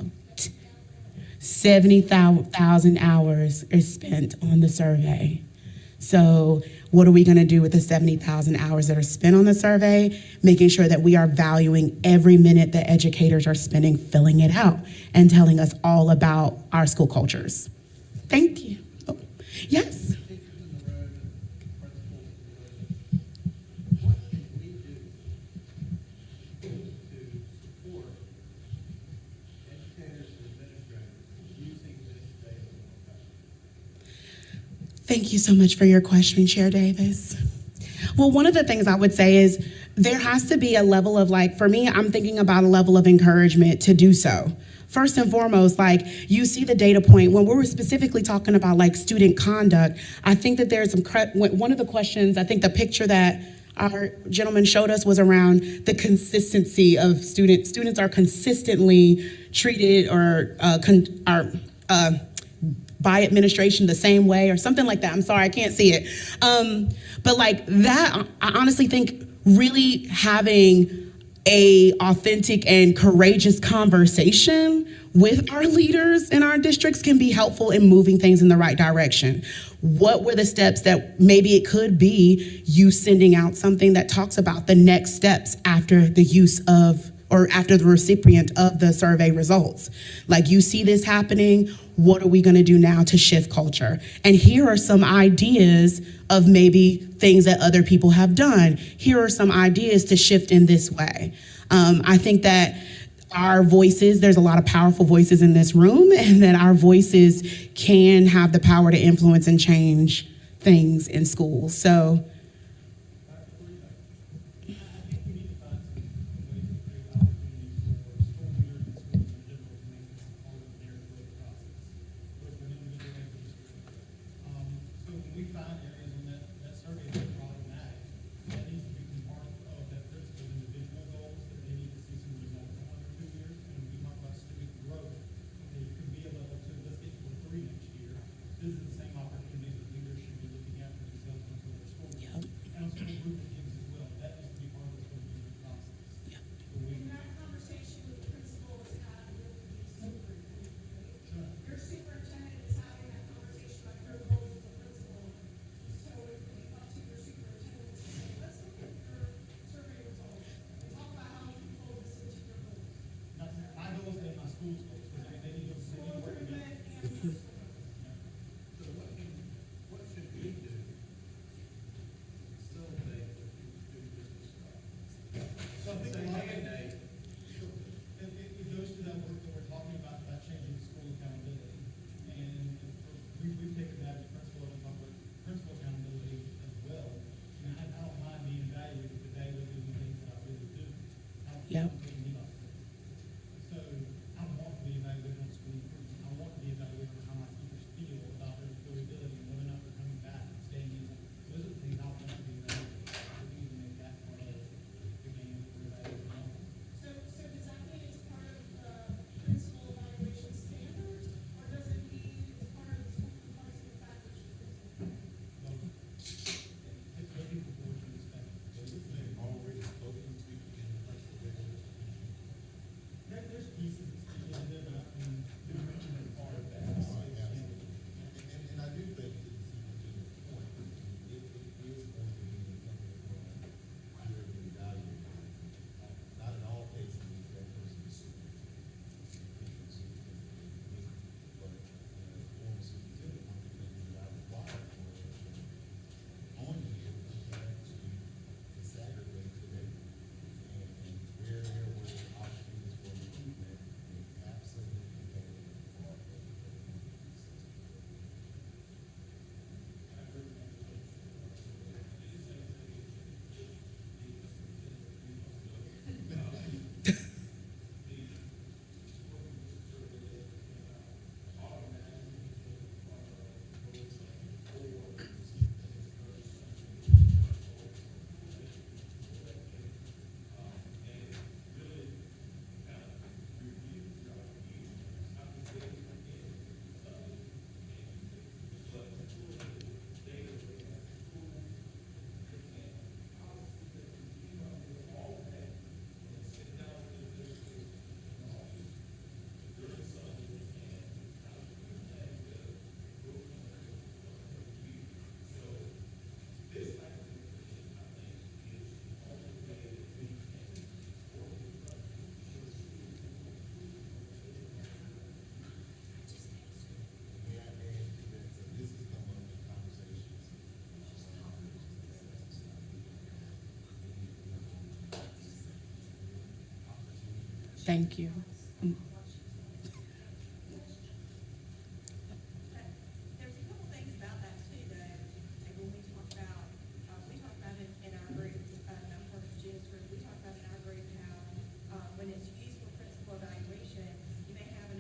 70,000 hours is spent on the survey. So what are we going to do with the 70,000 hours that are spent on the survey? Making sure that we are valuing every minute that educators are spending filling it out and telling us all about our school cultures. Thank you. Oh, yes. Thank you so much for your question, Chair Davis. Well, one of the things I would say is there has to be a level of for me, I'm thinking about a level of encouragement to do so First and foremost, like, you see the data point. When we were specifically talking about like student conduct, I think that there's one of the questions, I think the picture that our gentleman showed us was around the consistency of students. Students are consistently treated or by administration the same way or something like that. I'm sorry, I can't see it. But like that, I honestly think really having a authentic and courageous conversation with our leaders in our districts can be helpful in moving things in the right direction. What were the steps that maybe it could be you sending out something that talks about the next steps after the use of or after the recipient of the survey results? Like, you see this happening, what are we gonna do now to shift culture? And here are some ideas of maybe things that other people have done. Here are some ideas to shift in this way. I think that our voices, there's a lot of powerful voices in this room, and that our voices can have the power to influence and change things in schools. So, In that conversation with the principal is had with the superintendent. Your superintendent is having that conversation about your goals as a principal. So it would be up to your superintendent to say, let's look at your survey results and talk about how you can fold this into your goals. My goals and my school's goals, because they need to School improvement and your school. What should we do? Still think something that mandate. It goes to that work that we're talking about changing school accountability. And we've taken that as principal and talked about principal accountability as well. And I don't mind being evaluated today with doing things that I really do. Yep. So I want to be evaluated on school improvement. I want to be evaluated on how my teachers feel about their ability and whether or not they're coming back and staying in. Those are the things I want to be evaluated on. So we need to make that part of the game that we're evaluating on. So does that mean it's part of the principal evaluation standards, or does it mean it's part of the school compliance factors for principal? It's looking for boards to respect. Already spoken to in the There's pieces in there, but I mean, they're mentioned as part of that. And I do think that the point, it is going to be clearly evaluated. Not in all cases is that person is super. But former superintendent, one of the things that I required on here was to disaggregate the data. And where there were opportunities for improvement, we absolutely had for our thank you. There's a couple things about that too, though, and when we talk about it in our group, I'm part of Jim's group, we talk about in our group how, when it's used for principal evaluation, you may have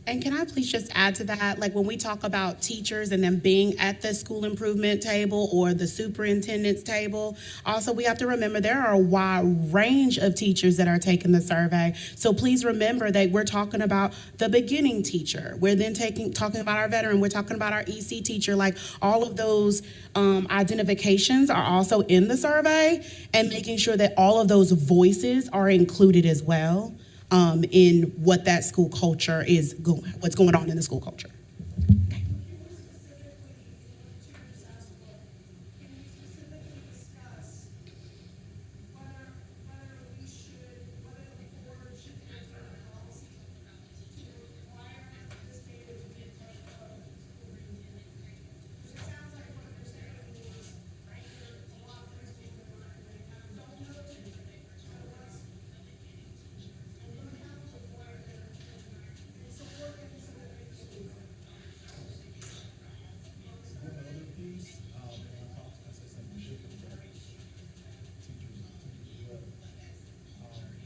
And can I please just add to that, like when we talk about teachers and them being at the school improvement table or the superintendent's table, also we have to remember there are a wide range of teachers that are taking the survey. So please remember that we're talking about the beginning teacher. We're then talking about our veteran. We're talking about our EC teacher. Like all of those identifications are also in the survey, and making sure that all of those voices are included as well. In what that school culture is what's going on in the school culture.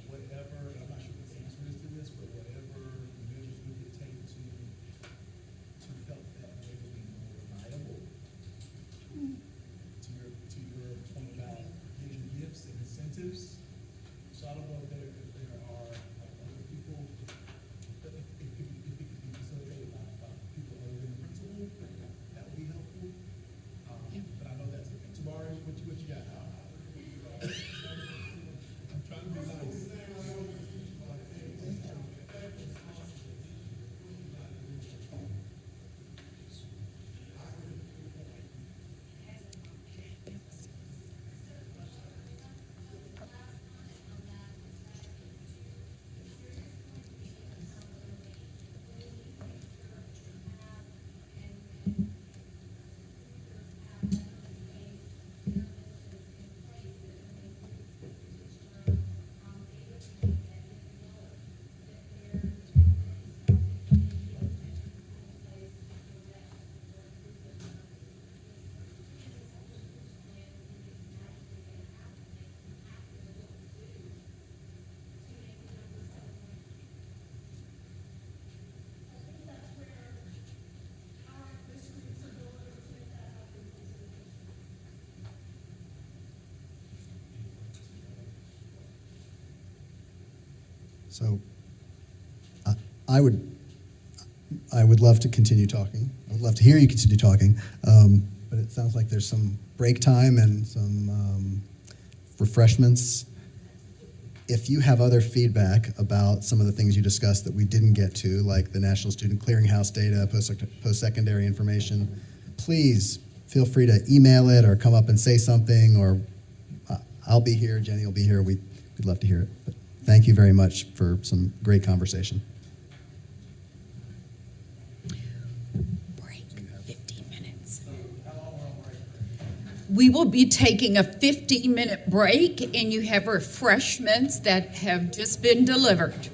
Whatever, I'm not sure what the answer is to this, but whatever measures we could take to help that data be more reliable. To your point about giving gifts and incentives. So I don't know if there are other people, if it could be facilitated by people other than the principal, that would be helpful. But I know that's, Tabari, what you got? I'm trying to be nice. So I would love to continue talking. I would love to hear you continue talking. But it sounds like there's some break time and some refreshments. If you have other feedback about some of the things you discussed that we didn't get to, like the National Student Clearinghouse data, post-secondary information, please feel free to email it or come up and say something, or I'll be here, Jenny will be here. We'd love to hear it. But thank you very much for some great conversation. Break, 15 minutes. We will be taking a 15-minute break, and you have refreshments that have just been delivered.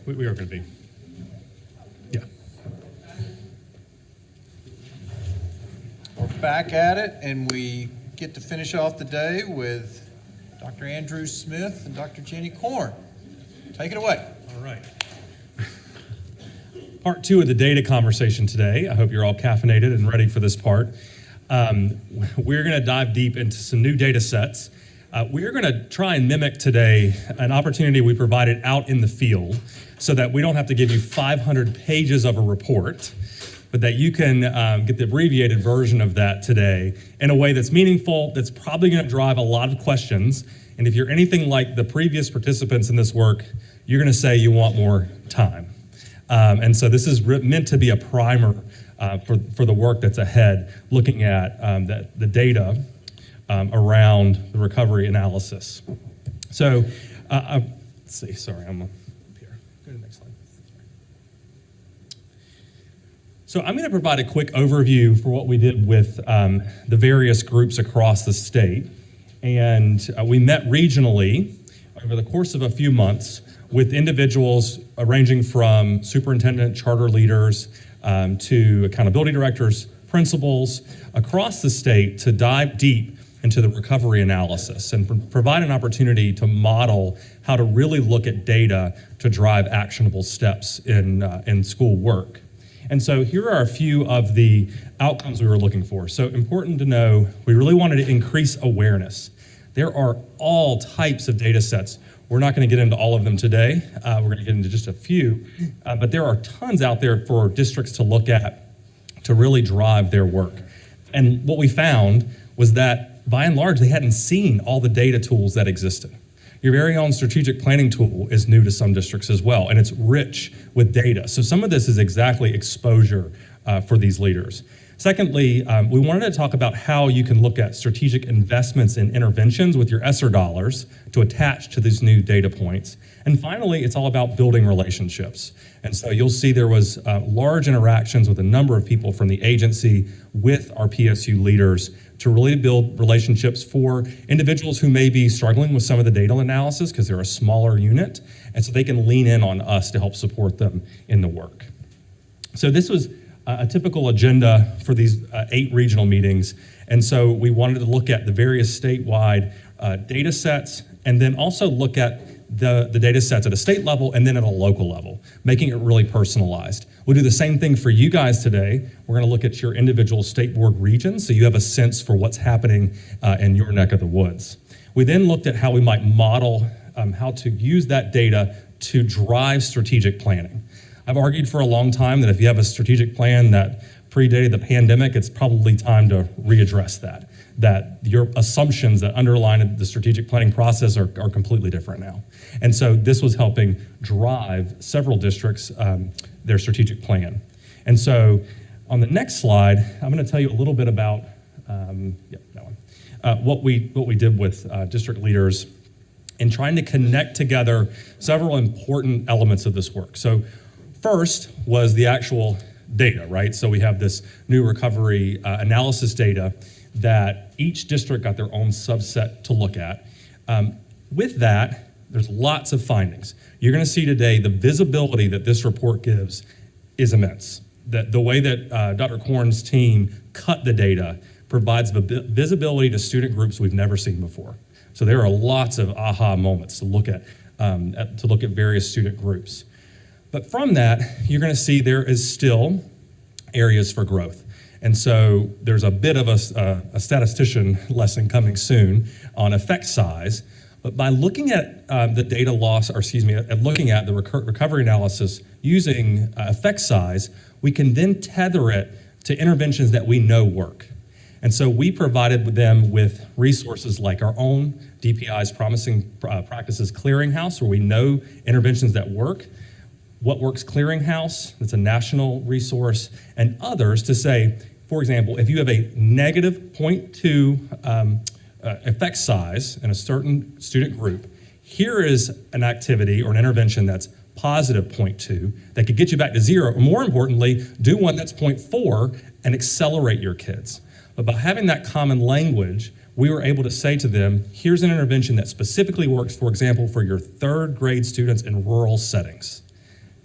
we are going to be. Yeah. We're back at it, and we get to finish off the day with Dr. Andrew Smith and Dr. Jenny Korn. Take it away. All right. Part 2 of the data conversation today. I hope you're all caffeinated and ready for this part. We're going to dive deep into some new data sets. We're going to try and mimic today an opportunity we provided out in the field so that we don't have to give you 500 pages of a report, but that you can get the abbreviated version of that today in a way that's meaningful, that's probably going to drive a lot of questions. And if you're anything like the previous participants in this work, you're going to say you want more time. And so this is meant to be a primer for the work that's ahead, looking at the data around the recovery analysis. So let's see, sorry, I'm up here. Go to the next slide. So I'm going to provide a quick overview for what we did with the various groups across the state. And we met regionally over the course of a few months with individuals ranging from superintendent, charter leaders, to accountability directors, principals across the state to dive deep into the recovery analysis and provide an opportunity to model how to really look at data to drive actionable steps in school work. And so here are a few of the outcomes we were looking for. So important to know, we really wanted to increase awareness. There are all types of data sets. We're not going to get into all of them today. We're going to get into just a few, but there are tons out there for districts to look at to really drive their work. And what we found was that, by and large, they hadn't seen all the data tools that existed. Your very own strategic planning tool is new to some districts as well, and it's rich with data. So some of this is exactly exposure for these leaders. Secondly, we wanted to talk about how you can look at strategic investments and interventions with your ESSER dollars to attach to these new data points. And finally, it's all about building relationships. And so you'll see there was large interactions with a number of people from the agency with our PSU leaders to really build relationships for individuals who may be struggling with some of the data analysis because they're a smaller unit, and so they can lean in on us to help support them in the work. So this was a typical agenda for these 8 regional meetings. And so we wanted to look at the various statewide data sets and then also look at the data sets at a state level and then at a local level, making it really personalized. We'll do the same thing for you guys today. We're going to look at your individual state board regions so you have a sense for what's happening in your neck of the woods. We then looked at how we might model how to use that data to drive strategic planning. I've argued for a long time that if you have a strategic plan that predated the pandemic, it's probably time to readdress that your assumptions that underline the strategic planning process are completely different now. And so this was helping drive several districts, their strategic plan. And so on the next slide, I'm going to tell you a little bit about what we did with district leaders in trying to connect together several important elements of this work. So first was the actual data, right? So we have this new recovery analysis data that each district got their own subset to look at. With that, there's lots of findings. You're going to see today the visibility that this report gives is immense. The way that Dr. Korn's team cut the data provides visibility to student groups we've never seen before. So there are lots of aha moments to look at various student groups. But from that, you're going to see there is still areas for growth. And so there's a bit of a statistician lesson coming soon on effect size. But by looking at the data loss, looking at the recovery analysis using effect size, we can then tether it to interventions that we know work. And so we provided them with resources like our own DPI's Promising Practices Clearinghouse, where we know interventions that work. What Works Clearinghouse, that's a national resource, and others to say, for example, if you have a negative 0.2 effect size in a certain student group, here is an activity or an intervention that's positive 0.2 that could get you back to 0, or more importantly, do one that's 0.4 and accelerate your kids. But by having that common language, we were able to say to them, here's an intervention that specifically works, for example, for your 3rd grade students in rural settings.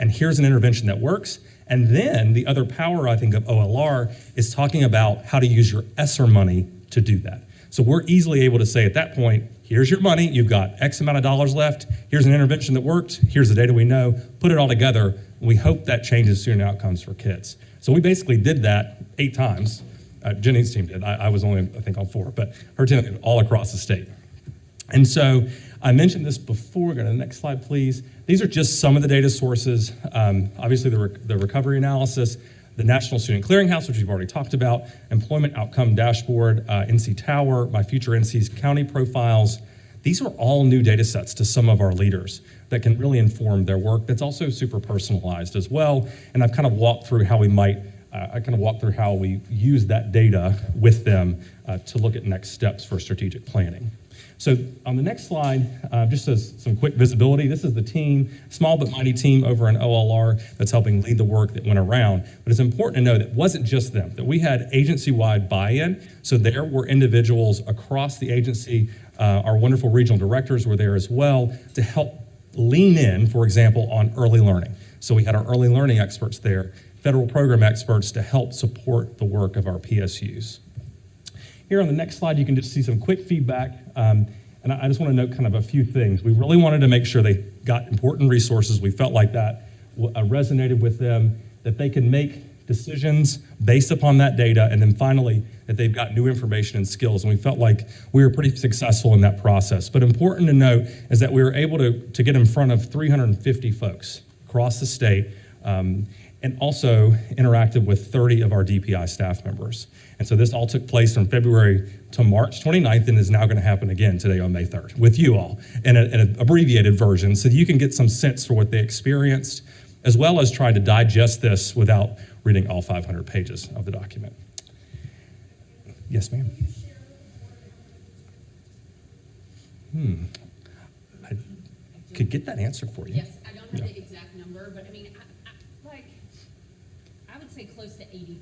and here's an intervention that works. And then the other power, I think, of OLR is talking about how to use your ESSER money to do that. So we're easily able to say at that point, here's your money, you've got X amount of dollars left, here's an intervention that worked, here's the data we know, put it all together, and we hope that changes student outcomes for kids. So we basically did that 8 times. Jenny's team did. I was only, I think, on 4, but her team did all across the state. And so I mentioned this before. Go to the next slide, please. These are just some of the data sources. Obviously, the recovery analysis, the National Student Clearinghouse, which we've already talked about, Employment Outcome Dashboard, NC Tower, My Future NC's County Profiles. These are all new data sets to some of our leaders that can really inform their work. That's also super personalized as well. And I've kind of walked through how we might how we use that data with them to look at next steps for strategic planning. So on the next slide, just as some quick visibility, this is the team, small but mighty team over in OLR that's helping lead the work that went around. But it's important to know that it wasn't just them, that we had agency-wide buy-in. So there were individuals across the agency. Our wonderful regional directors were there as well to help lean in, for example, on early learning. So we had our early learning experts there, federal program experts to help support the work of our PSUs. Here on the next slide, you can just see some quick feedback. And I just want to note kind of a few things. We really wanted to make sure they got important resources. We felt like that resonated with them, that they can make decisions based upon that data, and then finally, that they've got new information and skills. And we felt like we were pretty successful in that process. But important to note is that we were able to get in front of 350 folks across the state, and also interacted with 30 of our DPI staff members. And so this all took place from February to March 29th and is now going to happen again today on May 3rd with you all in an abbreviated version so that you can get some sense for what they experienced, as well as try to digest this without reading all 500 pages of the document. Yes, ma'am. I could get that answer for you. Yes, I don't have the exact number, but I mean, I would say close to 80%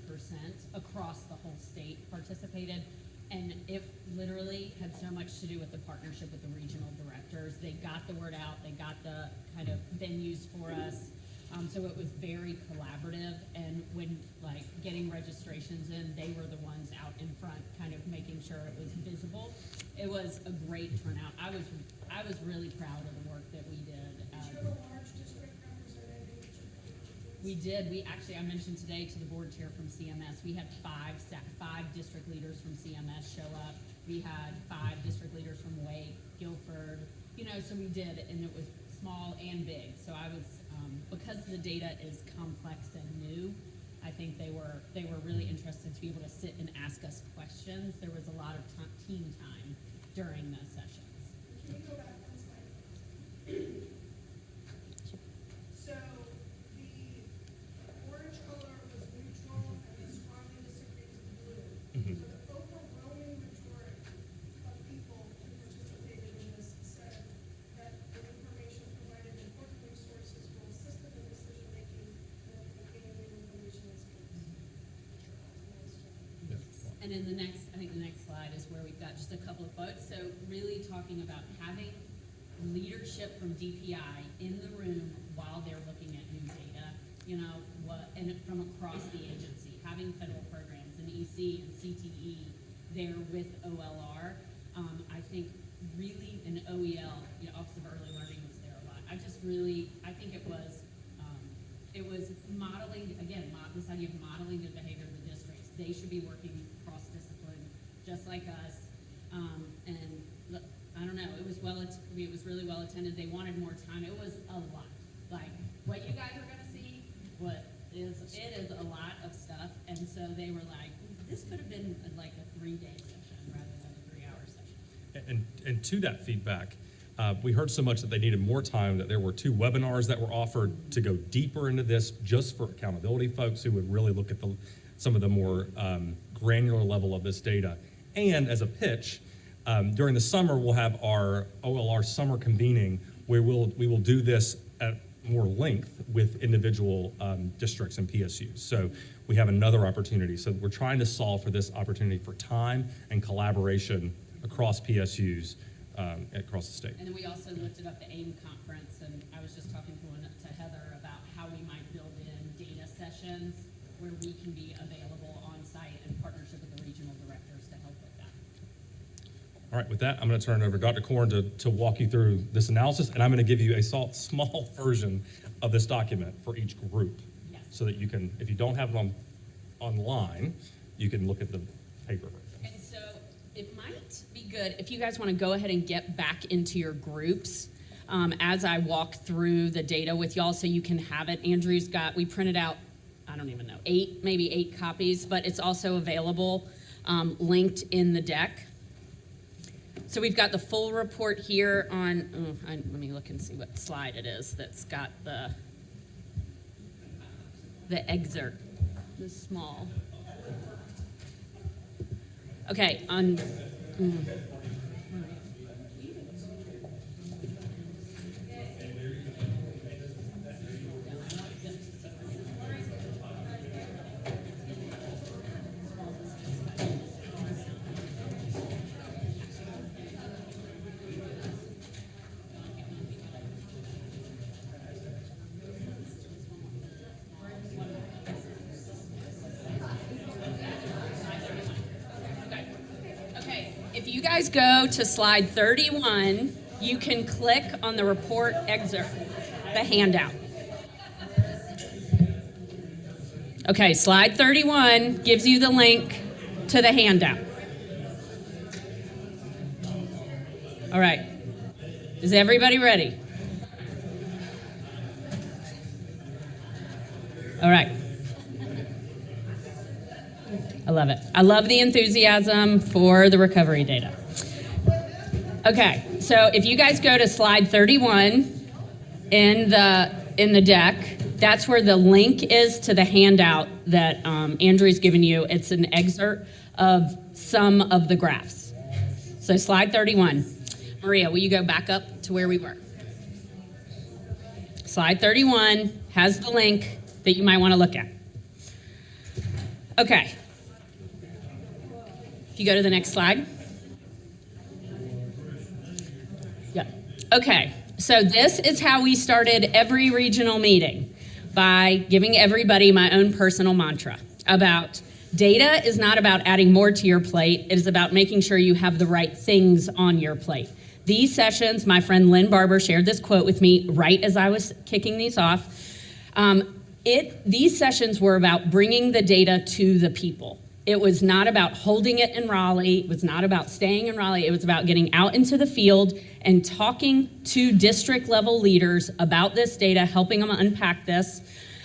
across the whole state participated, and it literally had so much to do with the partnership with the regional directors. They got the word out, they got the kind of venues for us, so it was very collaborative, and when getting registrations in, they were the ones out in front kind of making sure it was visible. It was a great turnout. I was really proud of the work that we did. We did. I mentioned today to the board chair from CMS, we had five district leaders from CMS show up. We had 5 district leaders from Wake, Guilford, so we did, and it was small and big. So I was, because the data is complex and new, I think they were really interested to be able to sit and ask us questions. There was a lot of team time during the sessions. Can you go back one slide? So the orange color was neutral and the strongly disagrees with blue. So the overwhelming majority of people who participated in this said that the information provided important resources will assist in the decision making and that the gaining new information is good. And then I think the next slide is where we've got just a couple of quotes. So really talking about having leadership from DPI in the room while they're looking at new data, and from across the agency, having federal programs and EC and CTE there with OLR. I think really an OEL, Office of Early Learning was there a lot. I think it was modeling, again, this idea of modeling the behavior of the districts. They should be working cross-discipline, just like us. And look, I don't know, it was really well attended. They wanted more time. It was a lot. Like what you guys are going to see, it is a lot of stuff. And so they were like, this could have been like a 3-day session rather than a 3-hour session. And to that feedback, we heard so much that they needed more time that there were 2 webinars that were offered to go deeper into this just for accountability folks who would really look at some of the more granular level of this data. And as a pitch, during the summer, we'll have our OLR summer convening where we will do this at more length with individual districts and PSUs. So we have another opportunity. So we're trying to solve for this opportunity for time and collaboration across PSUs across the state. And then we also lifted up the AIM conference, and I was just talking to Heather about how we might build in data sessions where we can be available on site in partnership with the regional directors to help with that. All right, with that, I'm going to turn it over to Dr. Korn to walk you through this analysis, and I'm going to give you a small version of this document for each group, Yes. so that you can, if you don't have it online, you can look at the paper. And so it might be good if you guys want to go ahead and get back into your groups as I walk through the data with y'all so you can have it. Andrew's we printed out, I don't even know, maybe eight copies, but it's also available linked in the deck. So we've got the full report here on, let me look and see what slide it is that's got the excerpt, the small. Okay, if you guys go to slide 31, you can click on the report excerpt, the handout. Okay, slide 31 gives you the link to the handout. All right, is everybody ready? All right. I love it. I love the enthusiasm for the recovery data. Okay, so if you guys go to slide 31 in the deck, that's where the link is to the handout that Andrew's given you. It's an excerpt of some of the graphs. So slide 31. Maria, will you go back up to where we were? Slide 31 has the link that you might want to look at. Okay. If you go to the next slide. Yeah. Okay, so this is how we started every regional meeting, by giving everybody my own personal mantra about data is not about adding more to your plate. It is about making sure you have the right things on your plate. These sessions, my friend Lynn Barber shared this quote with me right as I was kicking these off. These sessions were about bringing the data to the people. It was not about holding it in Raleigh. It was not about staying in Raleigh. It was about getting out into the field and talking to district level leaders about this data, helping them unpack this.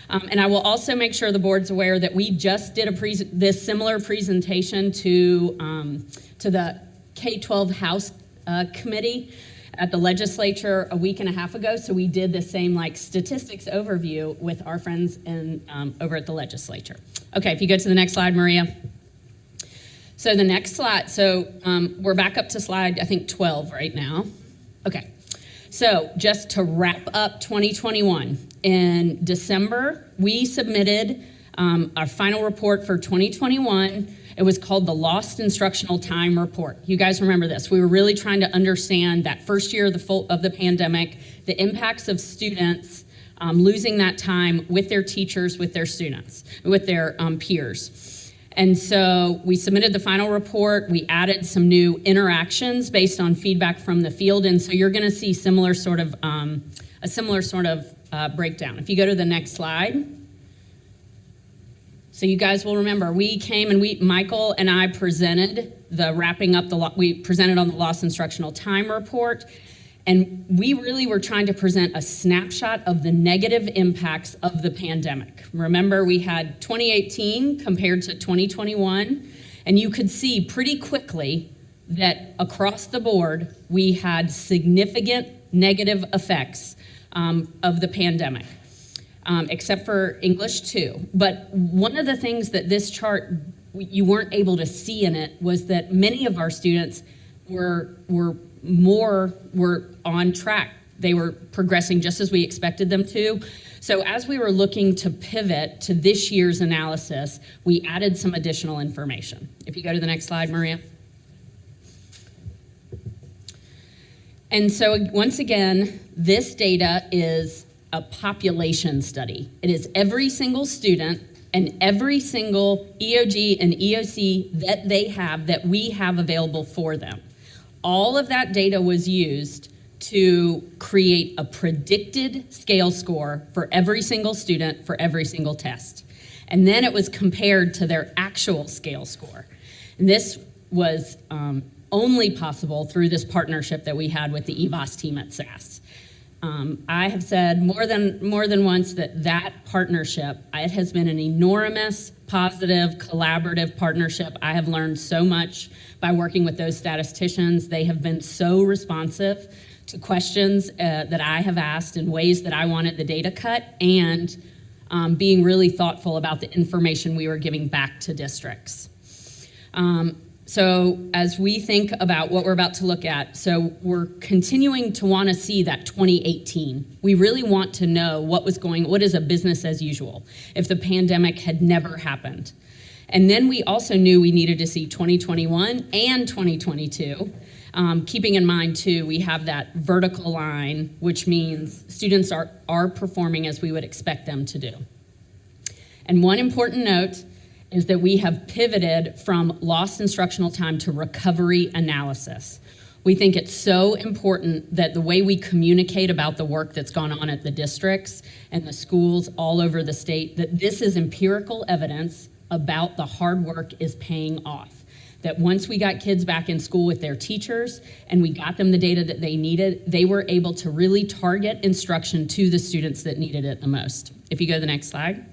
And I will also make sure the board's aware that we just did this similar presentation to the K-12 House Committee at the legislature a week and a half ago. So we did the same statistics overview with our friends over at the legislature. Okay, if you go to the next slide, Maria. So the next slide, we're back up to slide, I think 12 right now. Okay, so just to wrap up 2021, in December, we submitted our final report for 2021. It was called the Lost Instructional Time Report. You guys remember this. We were really trying to understand that first year of the pandemic, the impacts of students losing that time with their teachers, with their students, with their peers. And so we submitted the final report. We added some new interactions based on feedback from the field. And so you're going to see a similar sort of breakdown. If you go to the next slide. So you guys will remember, we came and Michael and I presented we presented on the Lost Instructional Time Report. And we really were trying to present a snapshot of the negative impacts of the pandemic. Remember, we had 2018 compared to 2021, and you could see pretty quickly that across the board, we had significant negative effects of the pandemic, except for English 2. But one of the things that this chart, you weren't able to see in it, was that many of our students were on track. They were progressing just as we expected them to. So as we were looking to pivot to this year's analysis, we added some additional information. If you go to the next slide, Maria. And so once again, this data is a population study. It is every single student and every single EOG and EOC that they have, that we have available for them. All of that data was used to create a predicted scale score for every single student for every single test. And then it was compared to their actual scale score. And this was only possible through this partnership that we had with the EVOS team at SAS. I have said more than once that partnership, it has been an enormous, positive, collaborative partnership. I have learned so much by working with those statisticians. They have been so responsive to questions that I have asked in ways that I wanted the data cut, and being really thoughtful about the information we were giving back to districts. So as we think about what we're about to look at, so we're continuing to want to see that 2018. We really want to know what is a business as usual if the pandemic had never happened. And then we also knew we needed to see 2021 and 2022. Keeping in mind too, we have that vertical line, which means students are performing as we would expect them to do. And one important note is that we have pivoted from lost instructional time to recovery analysis. We think it's so important that the way we communicate about the work that's gone on at the districts and the schools all over the state, that this is empirical evidence about the hard work is paying off. That once we got kids back in school with their teachers and we got them the data that they needed, they were able to really target instruction to the students that needed it the most. If you go to the next slide.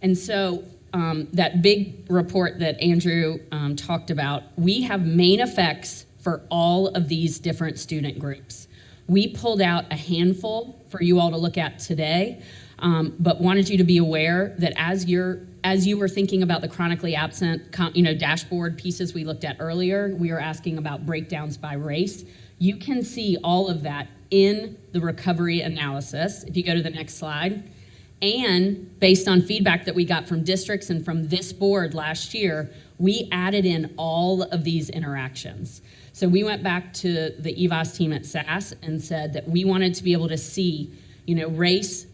And so that big report that Andrew talked about, we have main effects for all of these different student groups. We pulled out a handful for you all to look at today, but wanted you to be aware that as you were thinking about the chronically absent dashboard pieces we looked at earlier, we were asking about breakdowns by race. You can see all of that in the recovery analysis. If you go to the next slide. And based on feedback that we got from districts and from this board last year, we added in all of these interactions. So we went back to the EVOS team at SAS and said that we wanted to be able to see, race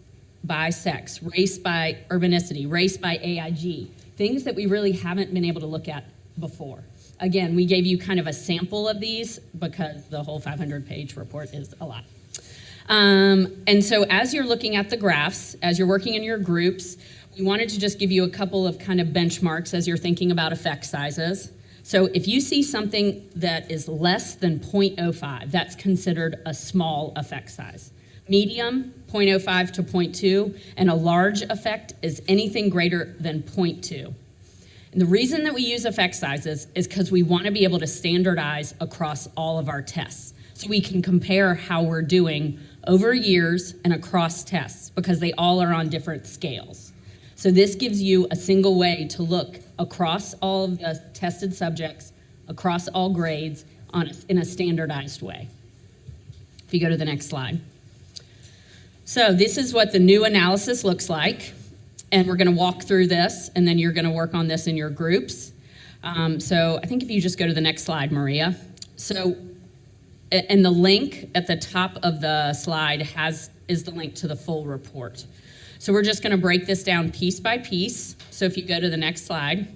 by sex, race by urbanicity, race by AIG, things that we really haven't been able to look at before. Again, we gave you kind of a sample of these because the whole 500-page report is a lot. And so as you're looking at the graphs, as you're working in your groups, we wanted to just give you a couple of kind of benchmarks as you're thinking about effect sizes. So if you see something that is less than 0.05, that's considered a small effect size. Medium, 0.05 to 0.2, and a large effect is anything greater than 0.2. And the reason that we use effect sizes is because we want to be able to standardize across all of our tests. So we can compare how we're doing over years and across tests because they all are on different scales. So this gives you a single way to look across all of the tested subjects, across all grades in a standardized way. If you go to the next slide. So this is what the new analysis looks like. And we're going to walk through this, and then you're going to work on this in your groups. So I think if you just go to the next slide, Maria. So, and the link at the top of the slide is the link to the full report. So we're just going to break this down piece by piece. So if you go to the next slide.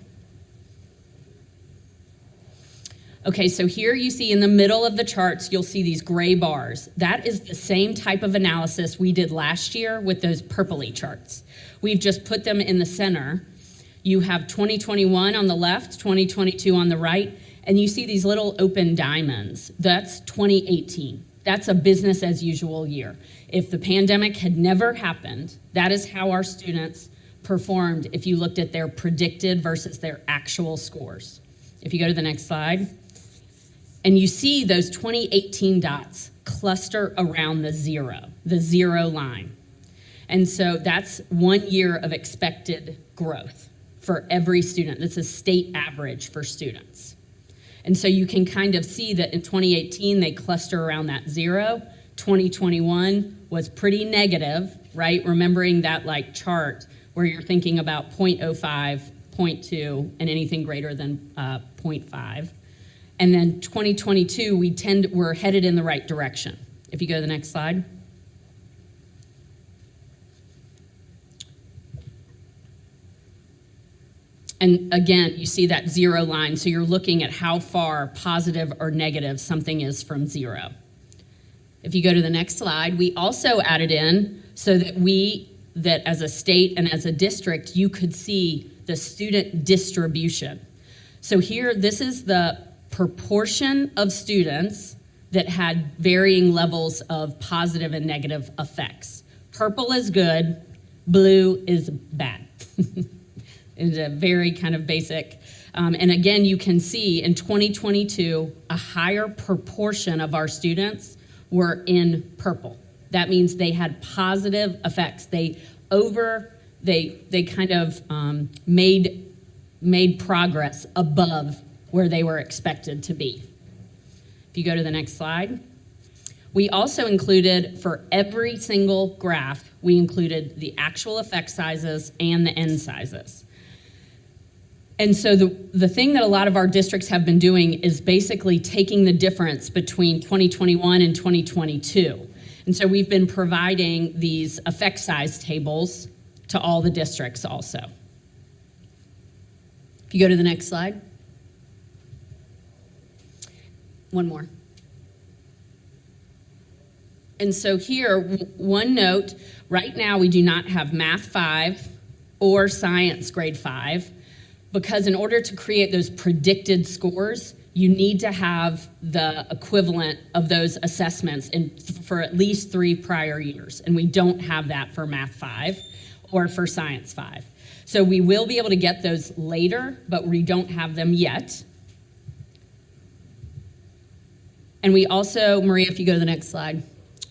Okay, so here you see in the middle of the charts, you'll see these gray bars. That is the same type of analysis we did last year with those purpley charts. We've just put them in the center. You have 2021 on the left, 2022 on the right, and you see these little open diamonds. That's 2018. That's a business as usual year. If the pandemic had never happened, that is how our students performed if you looked at their predicted versus their actual scores. If you go to the next slide. And you see those 2018 dots cluster around the zero line. And so that's 1 year of expected growth for every student. That's a state average for students. And so you can kind of see that in 2018, they cluster around that 0. 2021 was pretty negative, right? Remembering that like chart where you're thinking about 0.05, 0.2, and anything greater than 0.5. And then 2022, we're headed in the right direction. If you go to the next slide. And again, you see that 0 line, so you're looking at how far positive or negative something is from 0. If you go to the next slide, we also added in so that as a state and as a district, you could see the student distribution. So here, this is the proportion of students that had varying levels of positive and negative effects. Purple is good, blue is bad. It's a very kind of basic. And again, you can see in 2022, a higher proportion of our students were in purple. That means they had positive effects. They kind of made progress above where they were expected to be. If you go to the next slide. We also included, for every single graph, we included the actual effect sizes and the end sizes. And so the thing that a lot of our districts have been doing is basically taking the difference between 2021 and 2022. And so we've been providing these effect size tables to all the districts also. If you go to the next slide. One more. And so here, one note, right now we do not have Math 5 or Science Grade 5, because in order to create those predicted scores, you need to have the equivalent of those assessments for at least 3 prior years. And we don't have that for Math 5 or for Science 5. So we will be able to get those later, but we don't have them yet. And we also, Maria, if you go to the next slide,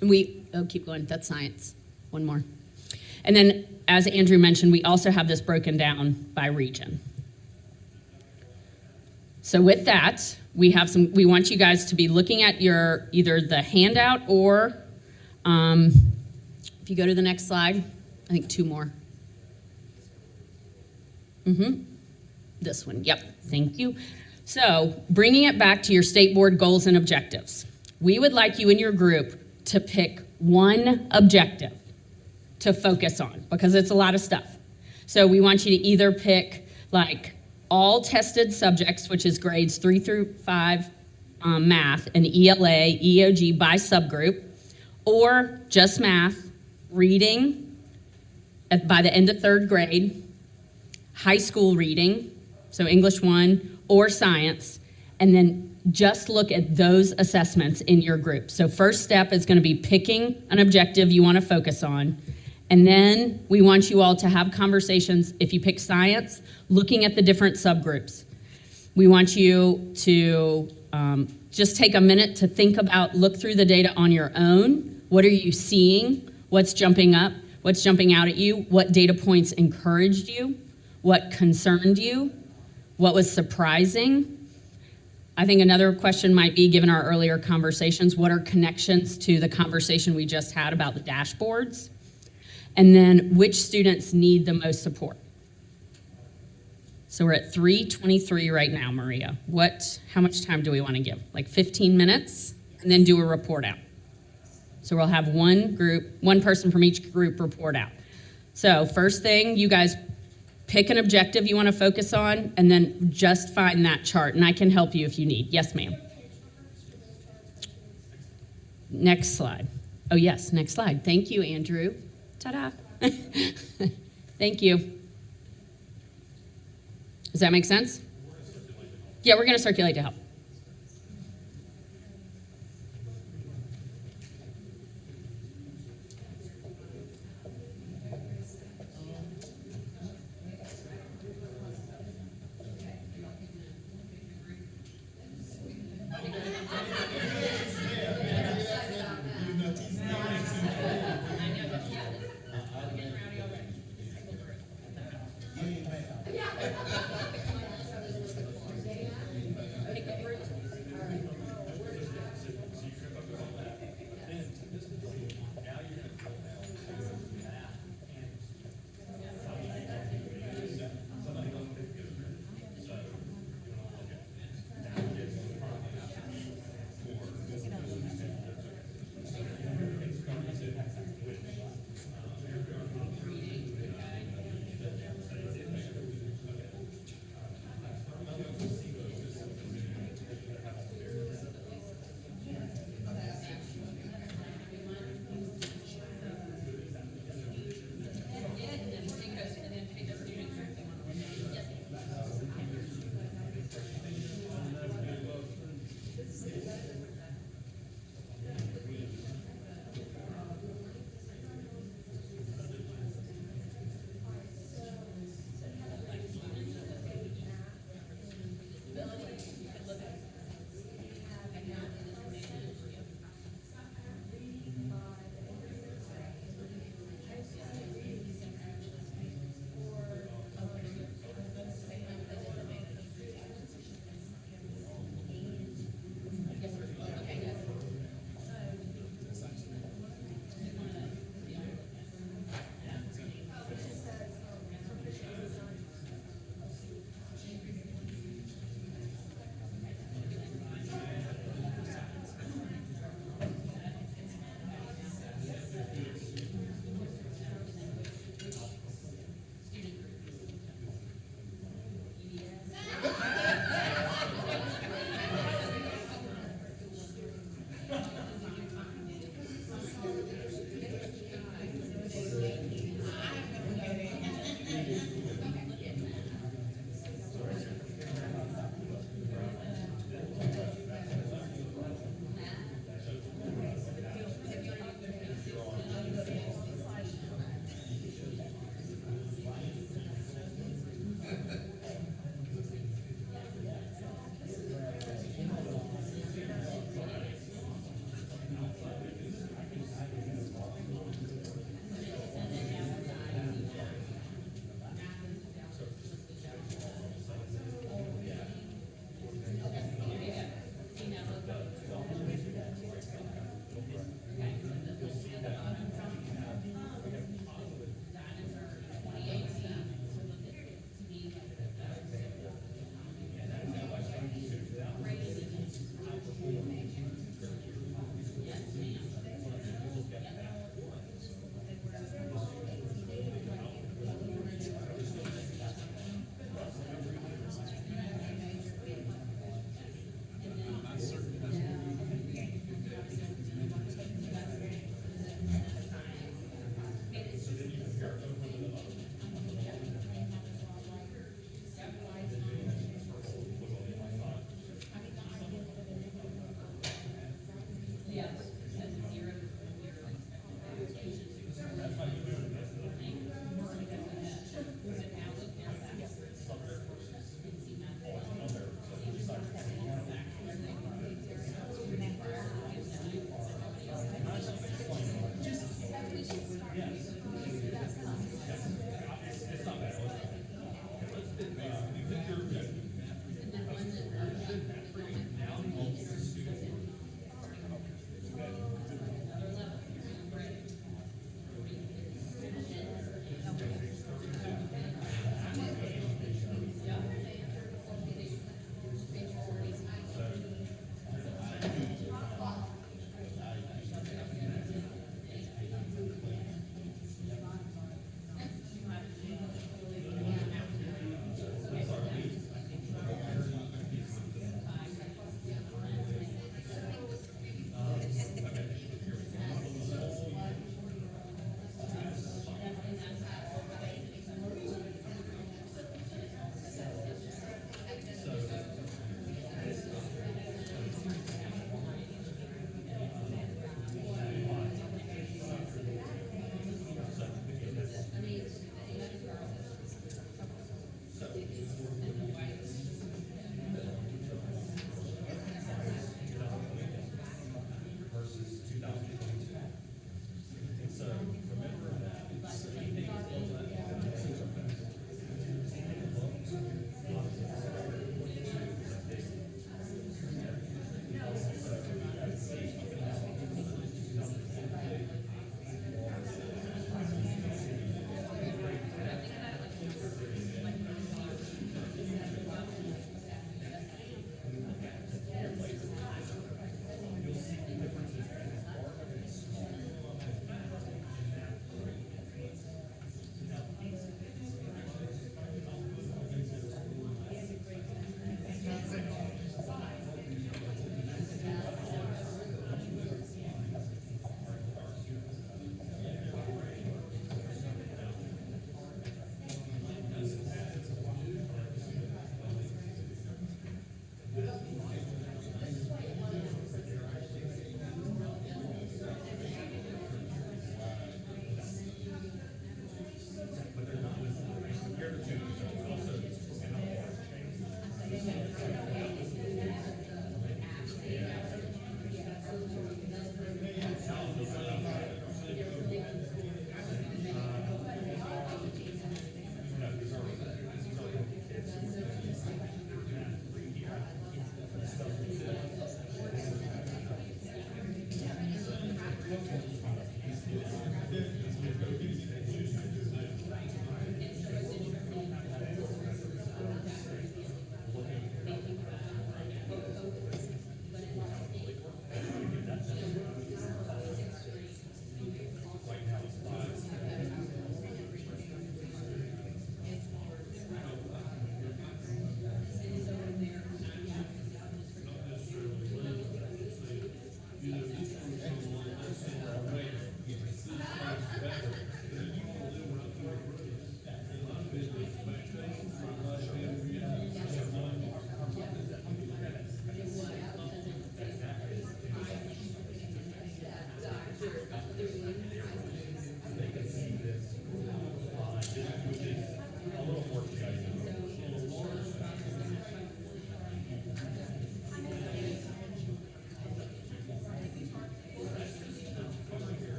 keep going, that's science, one more. And then, as Andrew mentioned, we also have this broken down by region. So with that, we want you guys to be looking at either the handout or, if you go to the next slide, I think 2 more. This one, yep, thank you. So, bringing it back to your state board goals and objectives. We would like you in your group to pick one objective to focus on, because it's a lot of stuff. So we want you to either pick like all tested subjects, which is grades 3 through 5 math, and ELA, EOG by subgroup, or just math, reading by the end of 3rd grade, high school reading, so English 1, or science, and then just look at those assessments in your group. So first step is going to be picking an objective you want to focus on, and then we want you all to have conversations, if you pick science, looking at the different subgroups. We want you to just take a minute to think about, look through the data on your own. What are you seeing? What's jumping up? What's jumping out at you? What data points encouraged you? What concerned you? What was surprising? I think another question might be, given our earlier conversations, what are connections to the conversation we just had about the dashboards? And then which students need the most support? So we're at 3:23 right now, Maria. How much time do we want to give? Like 15 minutes? And then do a report out. So we'll have one person from each group report out. So first thing, you guys pick an objective you want to focus on, and then just find that chart, and I can help you if you need. Yes, ma'am. Next slide. Oh, yes, next slide. Thank you, Andrew. Ta-da. Thank you. Does that make sense? Yeah, we're going to circulate to help. To me,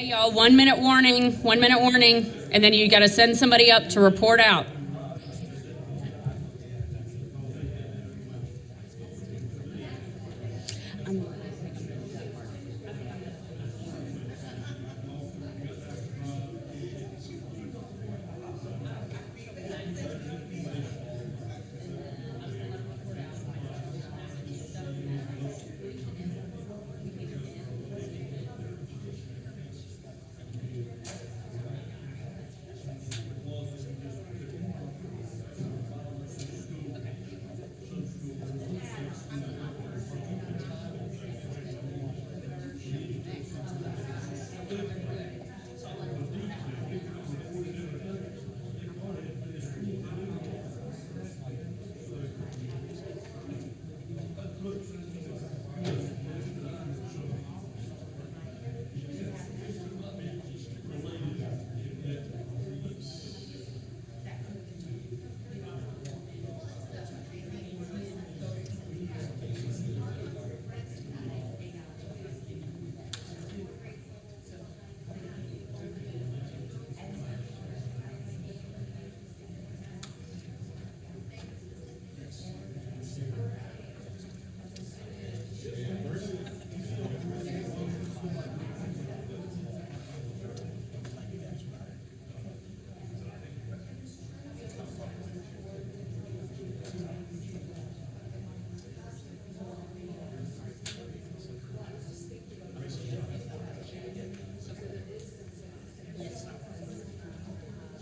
Okay, y'all, 1 minute warning, and then you got to send somebody up to report out.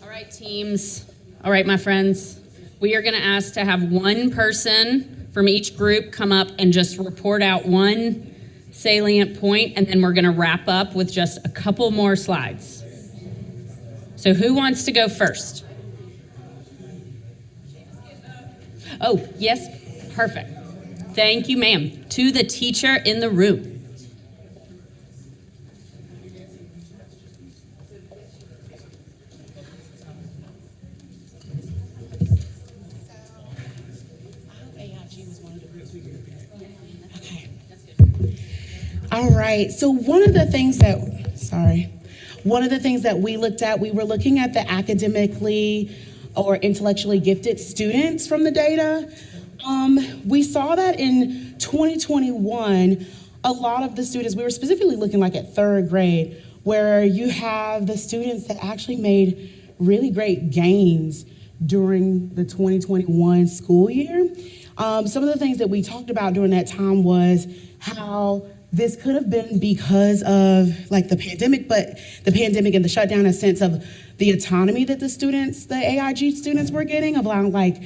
All right, teams. All right, my friends. We are going to ask to have one person from each group come up and just report out one salient point, and then we're going to wrap up with just a couple more slides. So who wants to go first? Oh, yes, perfect. Thank you, ma'am. To the teacher in the room. All right. So one of the things that we looked at, we were looking at the academically or intellectually gifted students from the data. We saw that in 2021, a lot of the students, we were specifically looking like at third grade, where you have the students that actually made really great gains during the 2021 school year. Some of the things that we talked about during that time was how this could have been because of like the pandemic, but the pandemic and the shutdown in a sense of the autonomy that the students, the AIG students were getting, of like,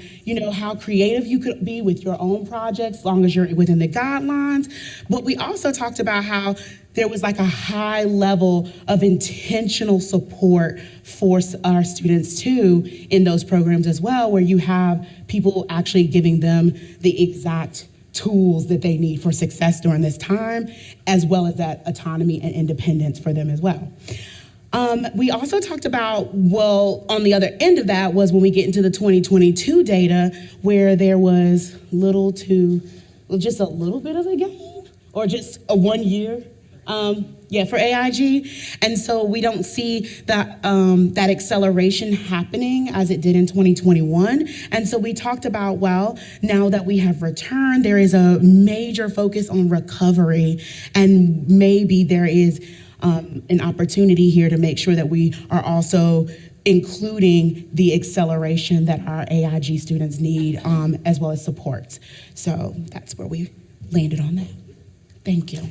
how creative you could be with your own projects as long as you're within the guidelines. But we also talked about how there was like a high level of intentional support for our students too in those programs as well, where you have people actually giving them the exact tools that they need for success during this time, as well as that autonomy and independence for them as well. We also talked about, on the other end of that was when we get into the 2022 data, where there was just a little bit of a gain, or just a 1 year, for AIG. And so we don't see that acceleration happening as it did in 2021. And so we talked about, now that we have returned, there is a major focus on recovery, and maybe there is an opportunity here to make sure that we are also including the acceleration that our AIG students need, as well as supports. So that's where we landed on that. Thank you.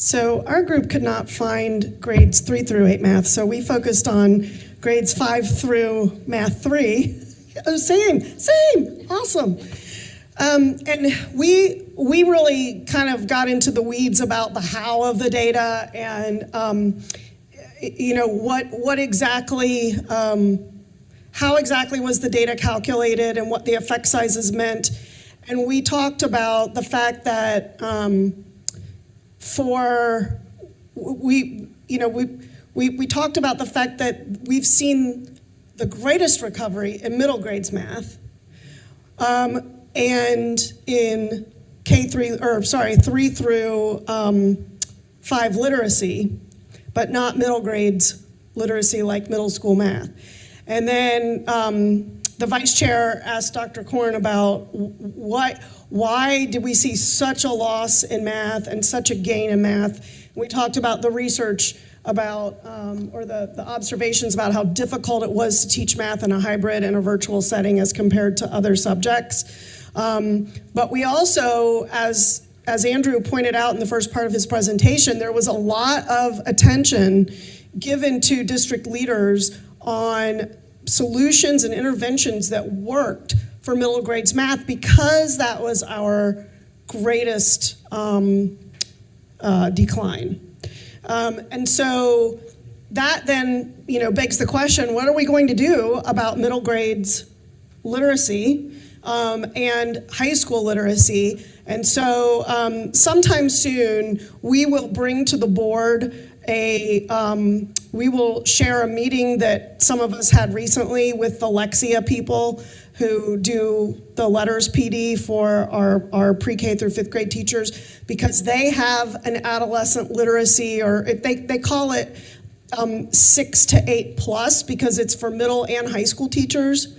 So our group could not find grades 3 through 8 math, so we focused on grades 5 through math 3. Oh, same, awesome. And we really kind of got into the weeds about the how of the data and what exactly, how exactly was the data calculated and what the effect sizes meant. And we talked about the fact we talked about the fact that we've seen the greatest recovery in middle grades math, and in three through 5 literacy, but not middle grades literacy like middle school math. And then the vice chair asked Dr. Korn about why did we see such a loss in math and such a gain in math. We talked about the research about, or the observations about how difficult it was to teach math in a hybrid and a virtual setting as compared to other subjects. But we also, as Andrew pointed out in the first part of his presentation, there was a lot of attention given to district leaders on solutions and interventions that worked for middle grades math because that was our greatest decline. And so that then, begs the question, what are we going to do about middle grades literacy and high school literacy? And so sometime soon, we will bring to the board we will share a meeting that some of us had recently with the Lexia people who do the letters PD for our pre-K through 5th grade teachers, because they have an adolescent literacy, or they call it 6 to 8 plus, because it's for middle and high school teachers.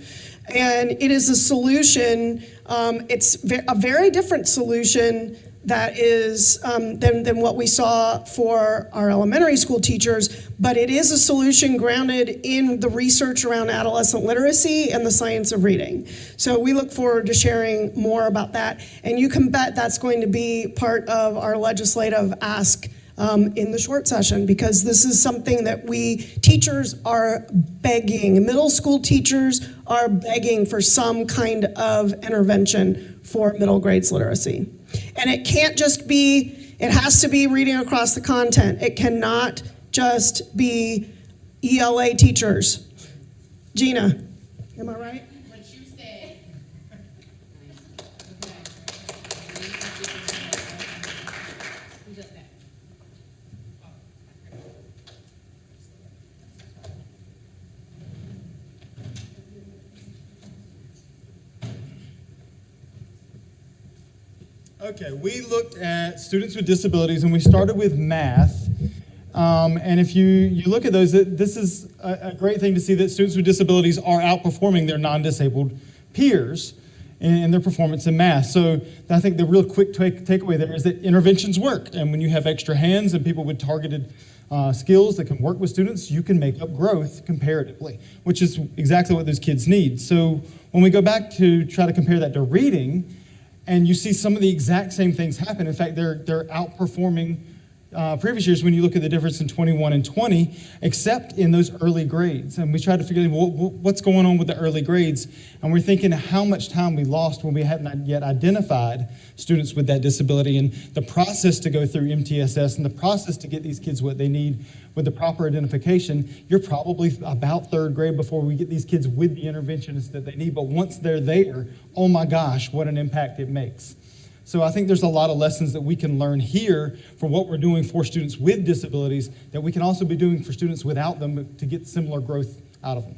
And it is a solution, it's a very different solution that is than what we saw for our elementary school teachers, but it is a solution grounded in the research around adolescent literacy and the science of reading. So we look forward to sharing more about that, and you can bet that's going to be part of our legislative ask in the short session, because this is something that teachers are begging, middle school teachers are begging for some kind of intervention for middle grades literacy. And it can't just be, it has to be reading across the content. It cannot just be ELA teachers. Gina, am I right? What you said. Who's up next? Okay, we looked at students with disabilities, and we started with math. And if you look at those, this is a great thing to see that students with disabilities are outperforming their non-disabled peers in their performance in math. So I think the real quick takeaway there is that interventions work. And when you have extra hands and people with targeted skills that can work with students, you can make up growth comparatively, which is exactly what those kids need. So when we go back to try to compare that to reading, and you see some of the exact same things happen. In fact, they're outperforming previous years when you look at the difference in 21 and 20, except in those early grades. And we tried to figure out what's going on with the early grades. And we're thinking how much time we lost when we hadn't yet identified students with that disability, and the process to go through MTSS and the process to get these kids what they need with the proper identification. You're probably about 3rd grade before we get these kids with the interventions that they need. But once they're there, oh my gosh, what an impact it makes. So I think there's a lot of lessons that we can learn here for what we're doing for students with disabilities that we can also be doing for students without them to get similar growth out of them.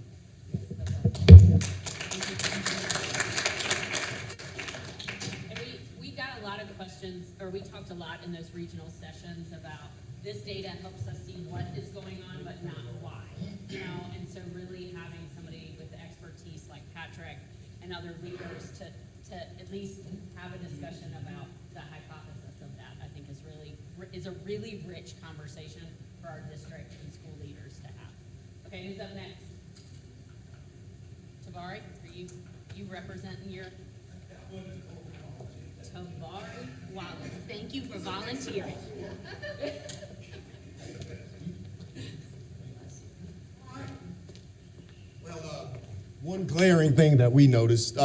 And we got a lot of questions, or we talked a lot in those regional sessions about this data helps us see what is going on, but not why. And so really having somebody with the expertise like Patrick and other leaders to at least have a discussion about the hypothesis of that, I think is a really rich conversation for our district and school leaders to have. Okay, who's up next? Tabari, are you representing your? Tabari Wallace, thank you for volunteering. Well, one glaring thing that we noticed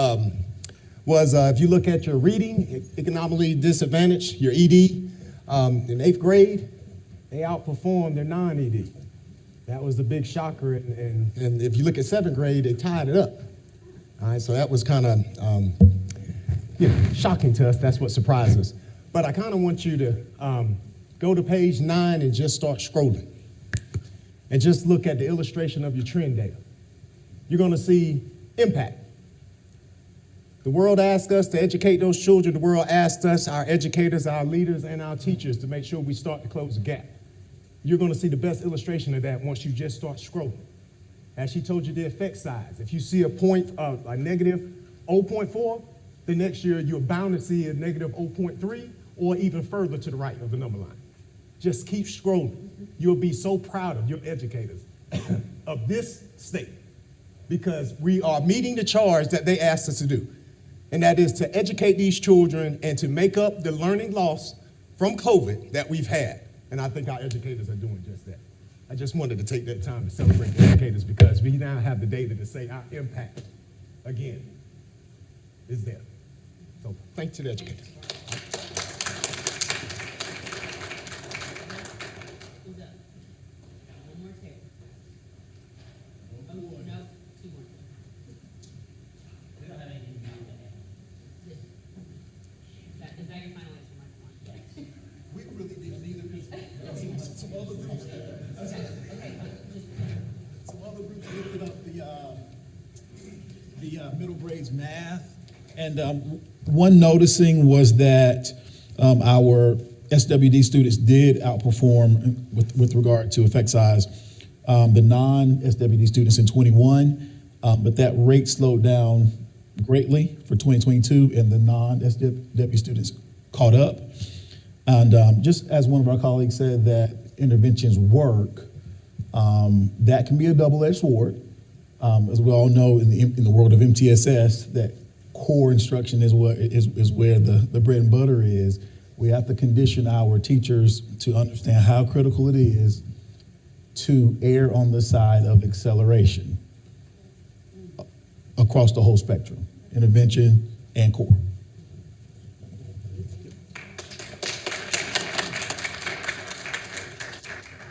was if you look at your reading, economically disadvantaged, your ED, in 8th grade, they outperformed their non-ED. That was the big shocker, and if you look at 7th grade, they tied it up. All right, so that was kind of shocking to us. That's what surprised us. But I kind of want you to go to page 9 and just start scrolling. and just look at the illustration of your trend data, you're going to see impact. The world asked us to educate those children. The world asked us, our educators, our leaders, and our teachers, to make sure we start to close the gap. You're going to see the best illustration of that once you just start scrolling. As she told you, the effect size. If you see a point of a negative 0.4, the next year you're bound to see a negative 0.3 or even further to the right of the number line. Just keep scrolling. You'll be so proud of your educators of this state, because we are meeting the charge that they asked us to do. And that is to educate these children and to make up the learning loss from COVID that we've had. And I think our educators are doing just that. I just wanted to take that time to celebrate the educators, because we now have the data to say our impact, again, is there. So thanks to the educators. Who's up? One more table. Oh, no, 2 more. We don't have anything to do with that. Is that your final answer, Mike? Come on. We really didn't either, because some other groups, some other groups lifted up the middle grades math. And one noticing was that our SWD students did outperform with regard to effect size the non-SWD students in 21, but that rate slowed down greatly for 2022, and the non-SWD students caught up. And just as one of our colleagues said, that interventions work, that can be a double-edged sword. As we all know, in the world of MTSS, that core instruction is where the bread and butter is. We have to condition our teachers to understand how critical it is to err on the side of acceleration across the whole spectrum, intervention and core.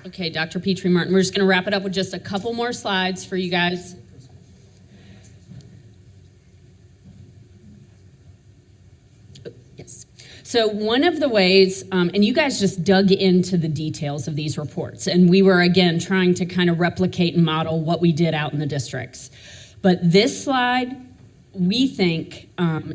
Okay, Dr. Petrie Martin, we're just going to wrap it up with just a couple more slides for you guys. Yes. So one of the ways, and you guys just dug into the details of these reports, and we were, again, trying to kind of replicate and model what we did out in the districts. But this slide, we think,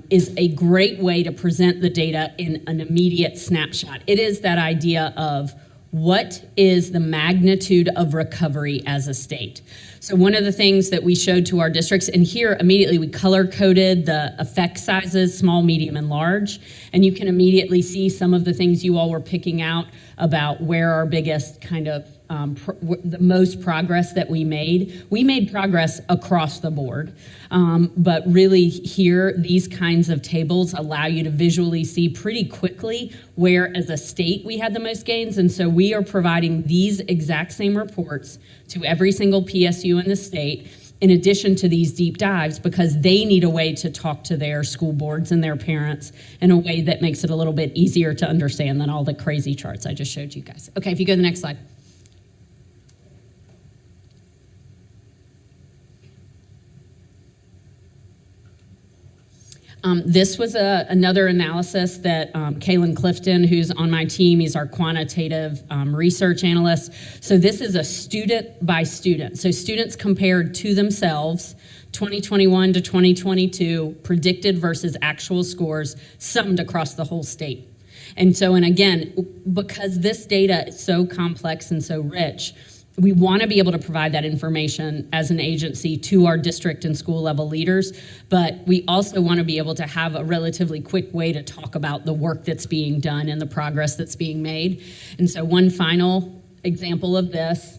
is a great way to present the data in an immediate snapshot. It is that idea of what is the magnitude of recovery as a state. So one of the things that we showed to our districts, and here immediately we color-coded the effect sizes, small, medium, and large, and you can immediately see some of the things you all were picking out about where our biggest kind of the most progress that we made. We made progress across the board, but really here, these kinds of tables allow you to visually see pretty quickly where, as a state, we had the most gains. And so we are providing these exact same reports to every single PSU in the state, in addition to these deep dives, because they need a way to talk to their school boards and their parents in a way that makes it a little bit easier to understand than all the crazy charts I just showed you guys. Okay, if you go to the next slide. This was another analysis that Kaylin Clifton, who's on my team, he's our quantitative research analyst. So this is a student by student. So students compared to themselves, 2021 to 2022, predicted versus actual scores, summed across the whole state. And so, and again, because this data is so complex and so rich, we want to be able to provide that information as an agency to our district and school level leaders, but we also want to be able to have a relatively quick way to talk about the work that's being done and the progress that's being made. And so one final example of this.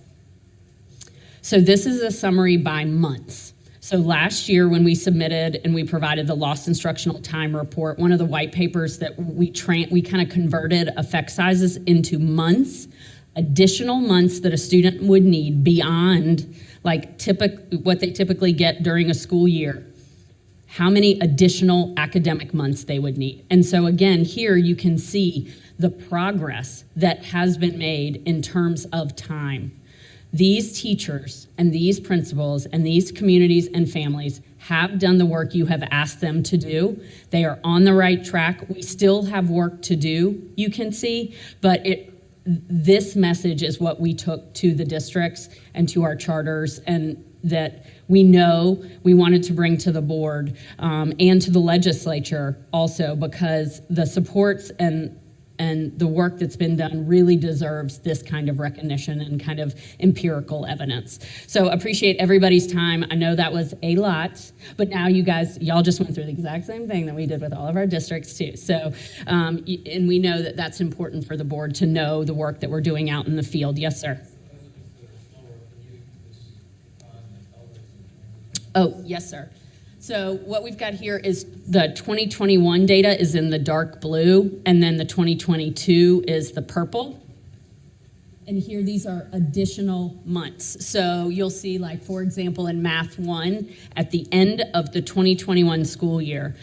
So this is a summary by months. So last year when we submitted and we provided the lost instructional time report, one of the white papers that we kind of converted effect sizes into months, additional months that a student would need beyond like what they typically get during a school year, how many additional academic months they would need. And so again, here you can see the progress that has been made in terms of time. These teachers and these principals and these communities and families have done the work you have asked them to do. They are on the right track. We still have work to do, you can see, but this message is what we took to the districts and to our charters, and that we know we wanted to bring to the board and to the legislature also, because the supports and the work that's been done really deserves this kind of recognition and kind of empirical evidence. So appreciate everybody's time. I know that was a lot, but now y'all just went through the exact same thing that we did with all of our districts too. So, and we know that that's important for the board to know the work that we're doing out in the field. Yes, sir. Oh, yes, sir. So what we've got here is the 2021 data is in the dark blue, and then the 2022 is the purple. And here, these are additional months. So you'll see, like, for example, in Math 1, at the end of the 2021 school year,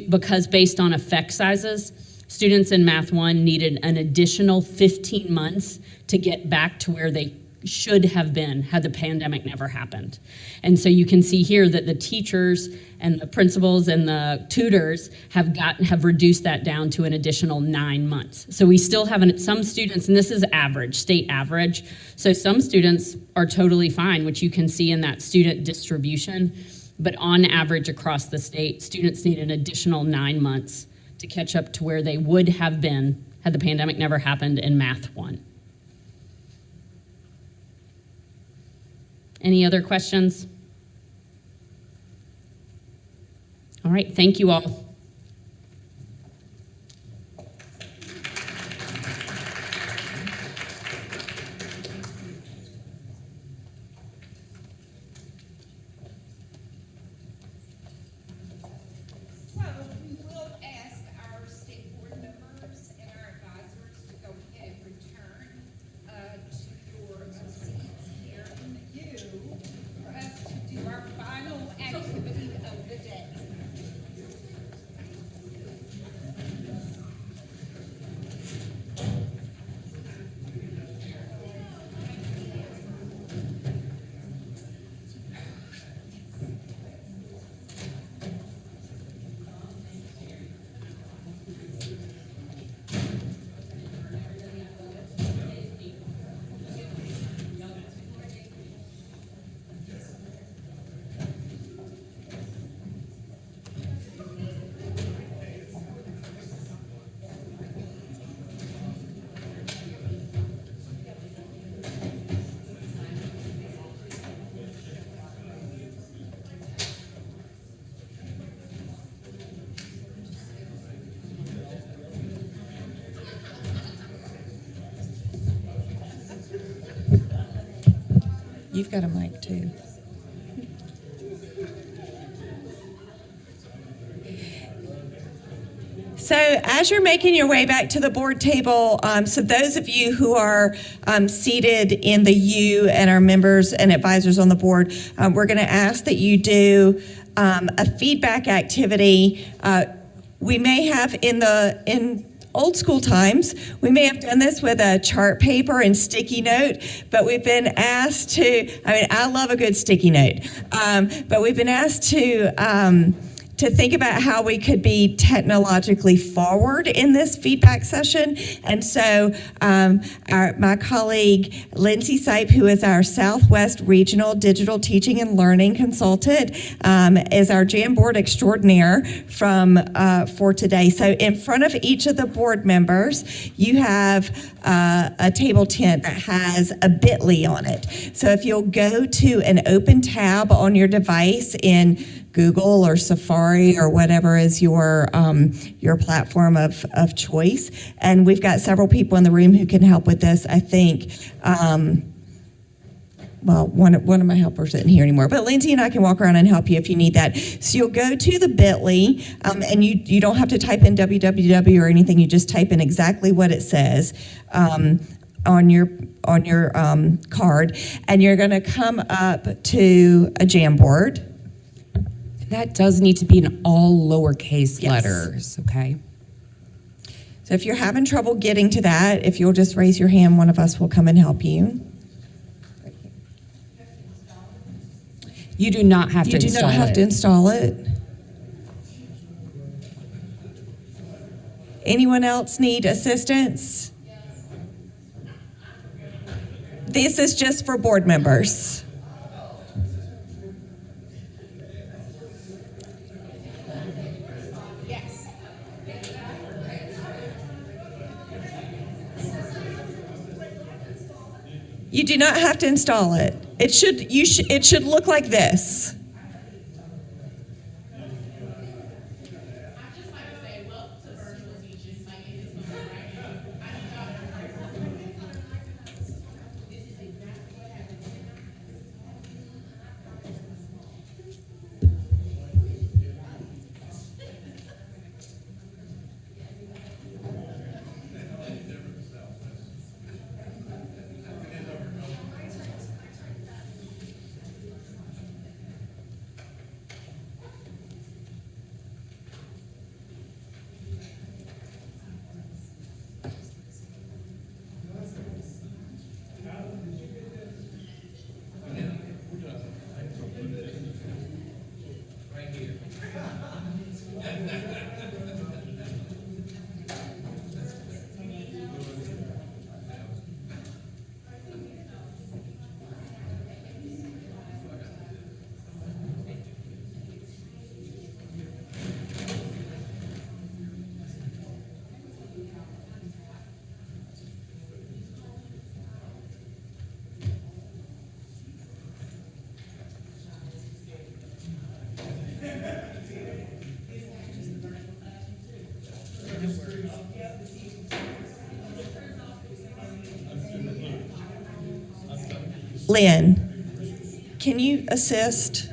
because based on effect sizes, students in Math 1 needed an additional 15 months to get back to where they should have been had the pandemic never happened. And so you can see here that the teachers and the principals and the tutors have reduced that down to an additional 9 months. So we still have some students, and this is average, state average, so some students are totally fine, which you can see in that student distribution, but on average across the state, students need an additional 9 months to catch up to where they would have been had the pandemic never happened in Math 1. Any other questions? All right, thank you all. So we will ask our state board members and our advisors to go ahead and return to your seats here in the U for us to do our final activity of the day. You've got a mic too. So as you're making your way back to the board table, so those of you who are seated in the U and are members and advisors on the board, we're going to ask that you do a feedback activity. We may have in old school times, we may have done this with a chart paper and sticky note, but we've been asked to, I love a good sticky note, but we've been asked to think about how we could be technologically forward in this feedback session. And so my colleague, Lindsay Sipe, who is our Southwest Regional Digital Teaching and Learning Consultant, is our Jamboard extraordinaire for today. So in front of each of the board members, you have a table tent that has a bit.ly on it. So if you'll go to an open tab on your device in Google or Safari or whatever is your platform of choice. And we've got several people in the room who can help with this. I think, one of my helpers isn't here anymore, but Lindsay and I can walk around and help you if you need that. So you'll go to the bit.ly, and you don't have to type in www or anything. You just type in exactly what it says on your card, and you're going to come up to a Jamboard. That does need to be in all lowercase Yes. letters, okay? So if you're having trouble getting to that, if you'll just raise your hand, one of us will come and help you. You do not have to You do install not have it. to install it. Anyone else need assistance? This is just for board members. You do not have to install it. It should look like this. Lynn, can you assist?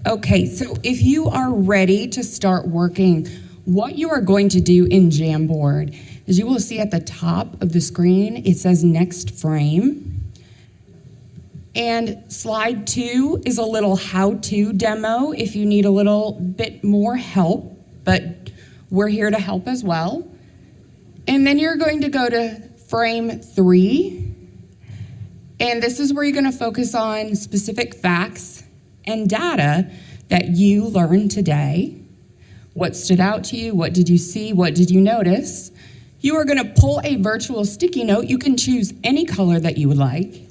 Okay, so if you are ready to start working, what you are going to do in Jamboard is you will see at the top of the screen, it says next frame. And slide 2 is a little how-to demo if you need a little bit more help, but we're here to help as well. And then you're going to go to frame 3. And this is where you're going to focus on specific facts and data that you learned today. What stood out to you? What did you see? What did you notice? You are going to pull a virtual sticky note. You can choose any color that you would like.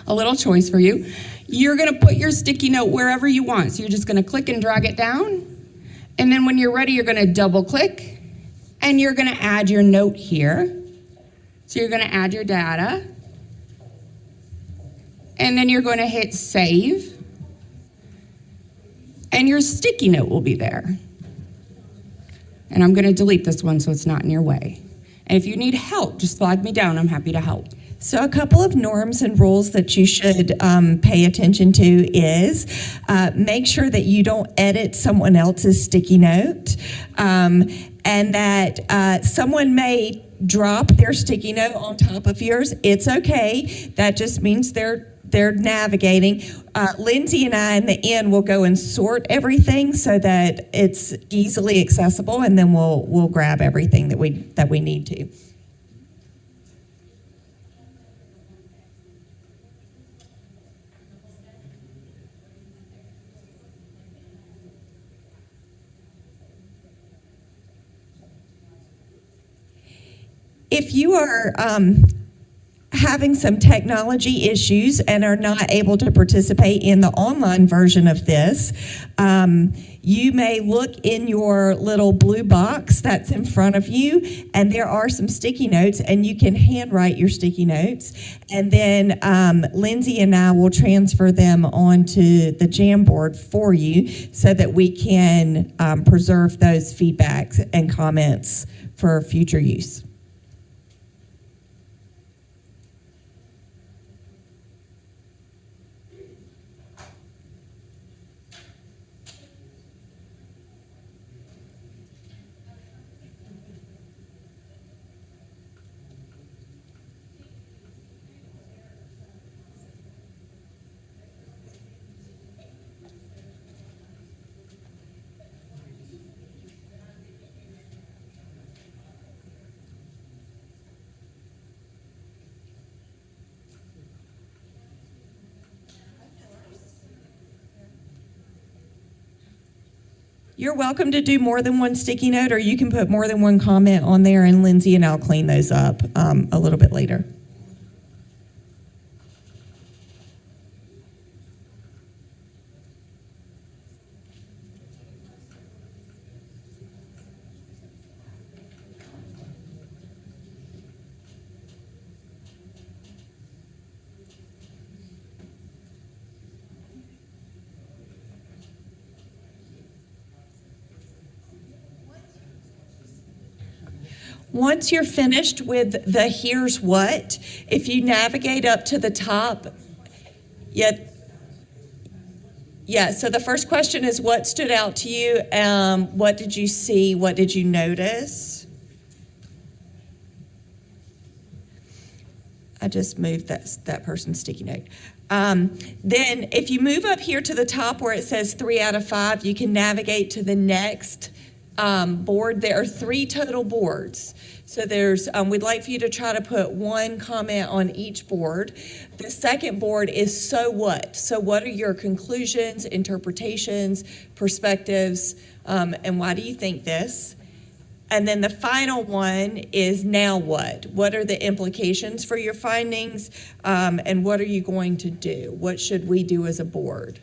A little choice for you. You're going to put your sticky note wherever you want. So you're just going to click and drag it down. And then when you're ready, you're going to double click and you're going to add your note here. So you're going to add your data. And then you're going to hit save. And your sticky note will be there. And I'm going to delete this one so it's not in your way. And if you need help, just flag me down. I'm happy to help. So a couple of norms and rules that you should pay attention to is make sure that you don't edit someone else's sticky note, and that someone may drop their sticky note on top of yours. It's okay. That just means they're navigating. Lindsay and I in the end will go and sort everything so that it's easily accessible, and then we'll grab everything that we need to. If you are having some technology issues and are not able to participate in the online version of this, you may look in your little blue box that's in front of you, and there are some sticky notes, and you can handwrite your sticky notes. And then Lindsay and I will transfer them onto the Jamboard for you so that we can preserve those feedbacks and comments for future use. You're welcome to do more than one sticky note, or you can put more than one comment on there, and Lindsay and I'll clean those up a little bit later. Once you're finished with the here's what, if you navigate up to the top, so the first question is what stood out to you? What did you see? What did you notice? I just moved that person's sticky note. Then if you move up here to the top where it says 3 out of 5, you can navigate to the next board. There are 3 total boards. So we'd like for you to try to put one comment on each board. The second board is so what? So what are your conclusions, interpretations, perspectives, and why do you think this? And then the final one is now what? What are the implications for your findings, and what are you going to do? What should we do as a board?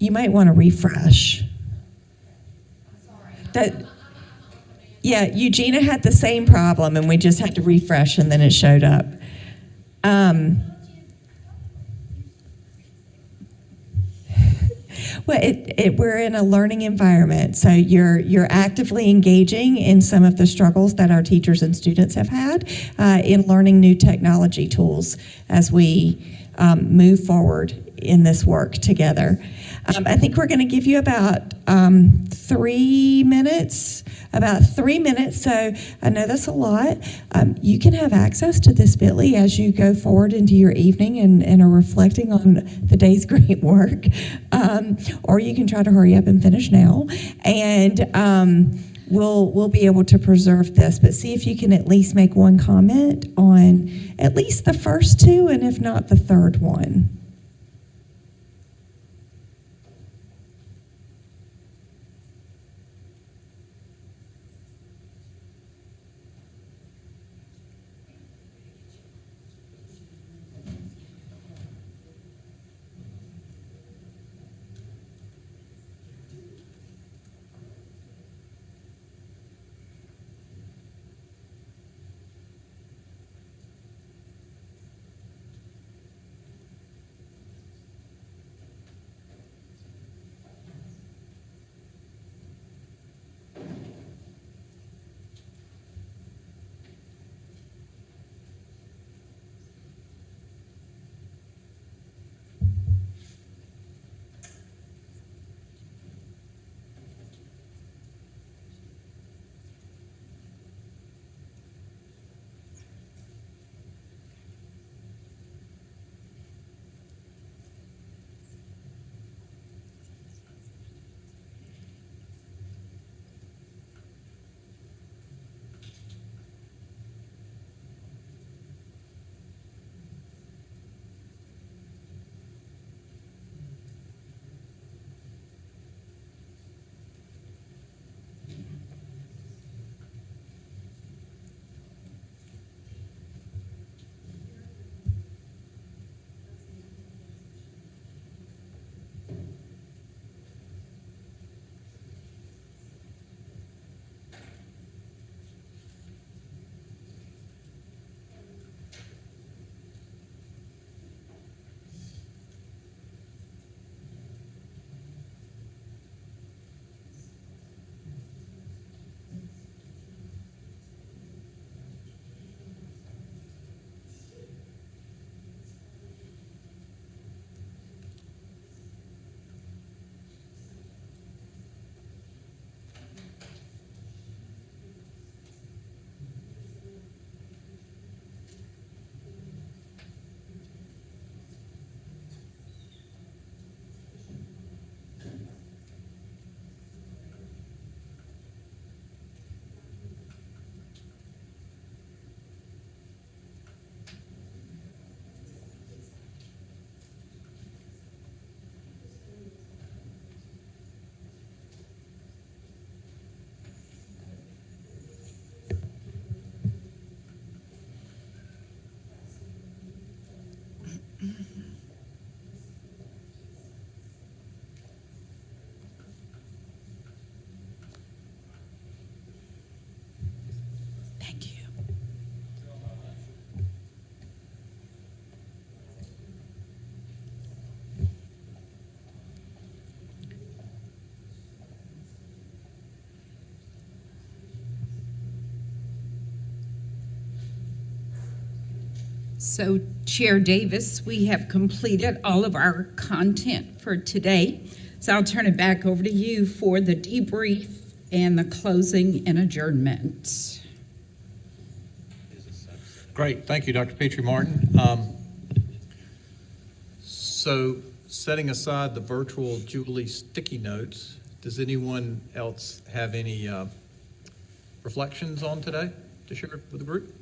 you might want to refresh. Yeah, Eugenia had the same problem, and we just had to refresh, and then it showed up. Well, we're in a learning environment, so you're actively engaging in some of the struggles that our teachers and students have had in learning new technology tools as we move forward in this work together. I think we're going to give you about 3 minutes. So I know that's a lot. You can have access to this Bitly as you go forward into your evening and are reflecting on the day's great work. Or you can try to hurry up and finish now. And we'll be able to preserve this. But see if you can at least make one comment on at least the first two, and if not, the third one. So, Chair Davis, we have completed all of our content for today. So I'll turn it back over to you for the debrief and the closing and adjournment. Great, thank you, Dr. Petrie Martin. So, setting aside the virtual Julie sticky notes, does anyone else have any reflections on today to share with the group?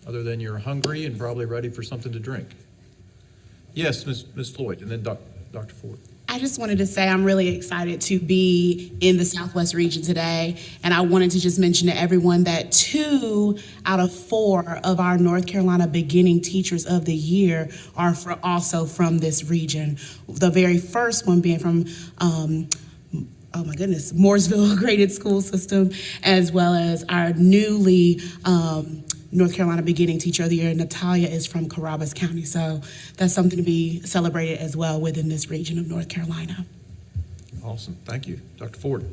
Other than you're hungry and probably ready for something to drink. Yes, Ms. Floyd, and then Dr. Ford. I I just wanted to say I'm really excited to be in the Southwest region today. And I wanted to just mention to everyone that 2 out of 4 of our North Carolina beginning teachers of the year are also from this region. The very first one being from, oh my goodness, Mooresville Graded School System, as well as our newly North Carolina Beginning Teacher of the Year, Natalia, is from Carrabas County. So that's something to be celebrated as well within this region of North Carolina. Awesome, thank you. Dr. Ford?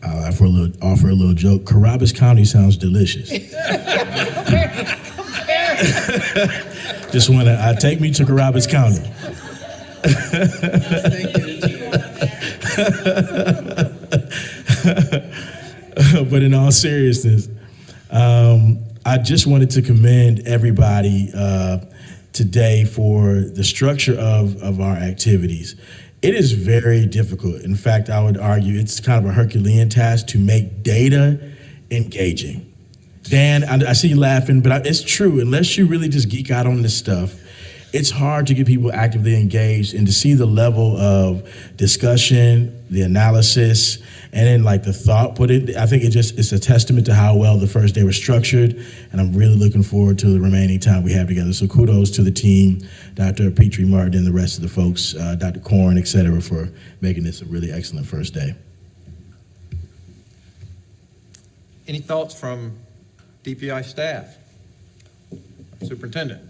I'll offer a little joke. Carrabas County sounds delicious. Just want to take me to Carrabas County. But in all seriousness, I just wanted to commend everybody today for the structure of our activities. It is very difficult. In fact, I would argue it's kind of a Herculean task to make data engaging. Dan, I see you laughing, but it's true. Unless you really just geek out on this stuff, it's hard to get people actively engaged and to see the level of discussion, the analysis, and then like the thought put in. I think it's a testament to how well the first day was structured, and I'm really looking forward to the remaining time we have together. So kudos to the team, Dr. Petrie Martin and the rest of the folks, Dr. Korn, et cetera, for making this a really excellent first day. Any thoughts from DPI staff? Superintendent?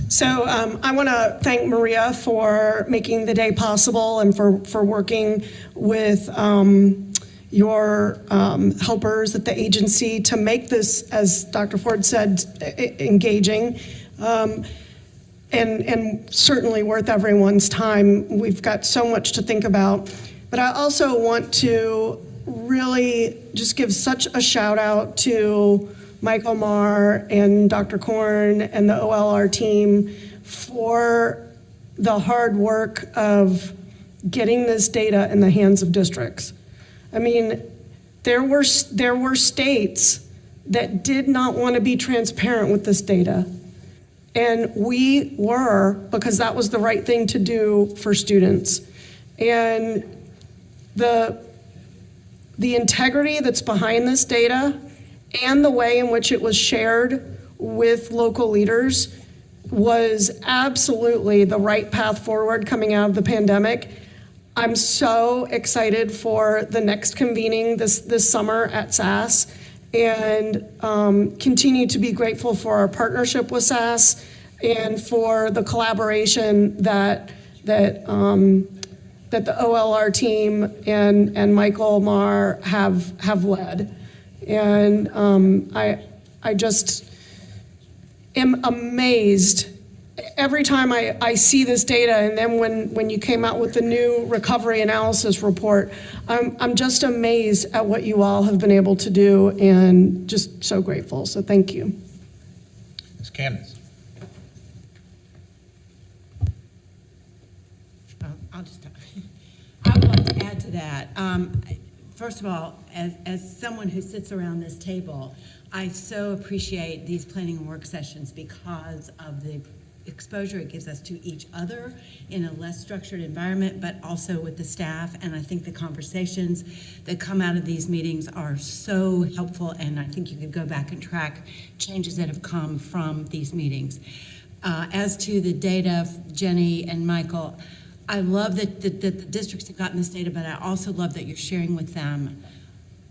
So I want to thank Maria for making the day possible and for working with your helpers at the agency to make this, as Dr. Ford said, engaging and certainly worth everyone's time. We've got so much to think about. But I also want to really just give such a shout out to Michael Marr and Dr. Korn and the OLR team for the hard work of getting this data in the hands of districts. I mean, there were states that did not want to be transparent with this data. And we were, because that was the right thing to do for students. And the integrity that's behind this data and the way in which it was shared with local leaders was absolutely the right path forward coming out of the pandemic. I'm so excited for the next convening this summer at SAS, and continue to be grateful for our partnership with SAS and for the collaboration that the OLR team and Michael Marr have led. And I just am amazed every time I see this data. And then when you came out with the new recovery analysis report, I'm just amazed at what you all have been able to do and just so grateful. So thank you. Ms. Candace? I would like to add to that. First of all, as someone who sits around this table, I so appreciate these planning and work sessions because of the exposure it gives us to each other in a less structured environment, but also with the staff. And I think the conversations that come out of these meetings are so helpful, and I think you could go back and track changes that have come from these meetings. As to the data, Jenny and Michael, I love that the districts have gotten this data, but I also love that you're sharing with them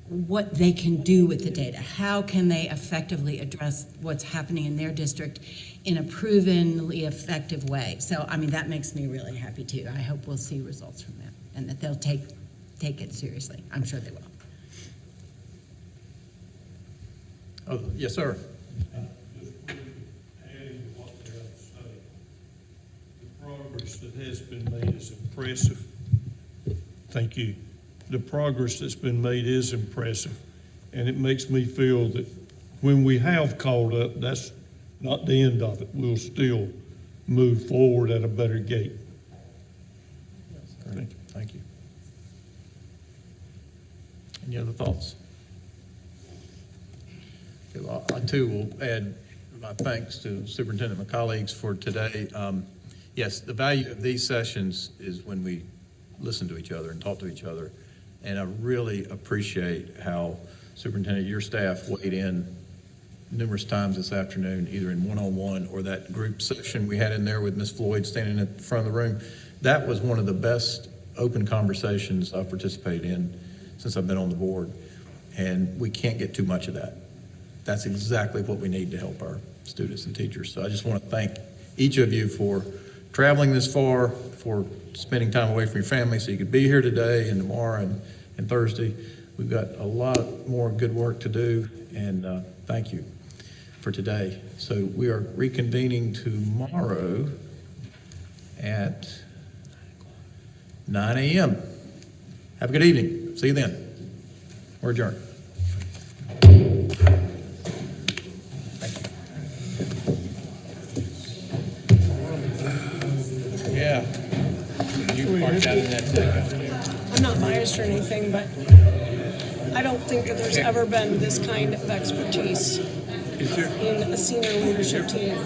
what they can do with the data. How can they effectively address what's happening in their district in a provenly effective way? So, I mean, that makes me really happy too. I hope we'll see results from that and that they'll take it seriously. I'm sure they will. Oh, yes, sir. Progress that has been made is impressive. Thank you. The progress that's been made is impressive, and it makes me feel that when we have caught up, that's not the end of it. We'll still move forward at a better gait. Thank you. Thank you. Any other thoughts? Okay, well, I too will add my thanks to Superintendent, my colleagues for today. yes, the value of these sessions is when we listen to each other and talk to each other. And I really appreciate how, Superintendent, your staff weighed in numerous times this afternoon, either in one-on-one or that group session we had in there with Ms. Floyd standing at the front of the room. That was one of the best open conversations I've participated in since I've been on the board. And we can't get too much of that. That's exactly what we need to help our students and teachers. So I just want to thank each of you for traveling this far, for spending time away from your family so you could be here today and tomorrow and Thursday. We've got a lot more good work to do, and thank you for today. So we are reconvening tomorrow at 9 a.m. Have a good evening. See you then. We're adjourned. Yeah. You parked out in that thing. I'm not biased or anything, but I don't think that there's ever been this kind of expertise in a senior leadership team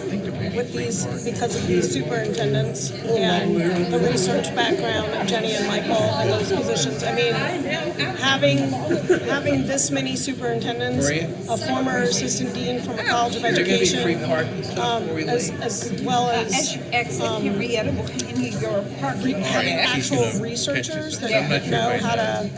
with these, because of these superintendents and the research background of Jenny and Michael and those positions. I mean, having this many superintendents, a former assistant dean from a college of education, as well as having actual researchers that know how to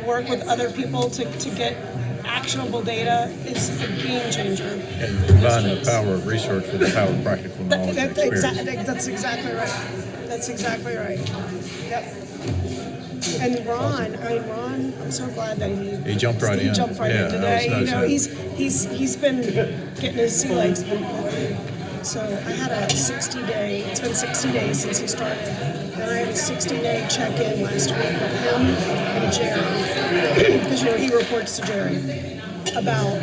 work with other people to get actionable data is a game changer. And combine the power of research with the power of practical knowledge and experience. That's exactly right. That's exactly right. Yep. And Ron, I'm so glad that he jumped right in. He jumped right in today. He's been getting his sea legs. So I had a 60-day. It's been 60 days since he started. And I had a 60-day check-in last week with him and Jerry, because he reports to Jerry about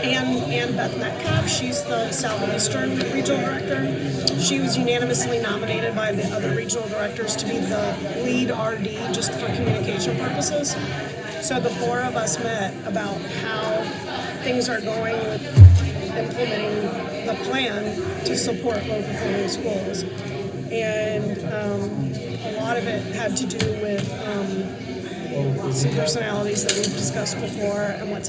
Ann Beth Metcalf. She's the Southeastern Regional Director. She was unanimously nominated by the other regional directors to be the lead RD just for communication purposes. So the four of us met about how things are going with implementing the plan to support low-performing schools. And a lot of it had to do with some personalities that we've discussed before and what's happening.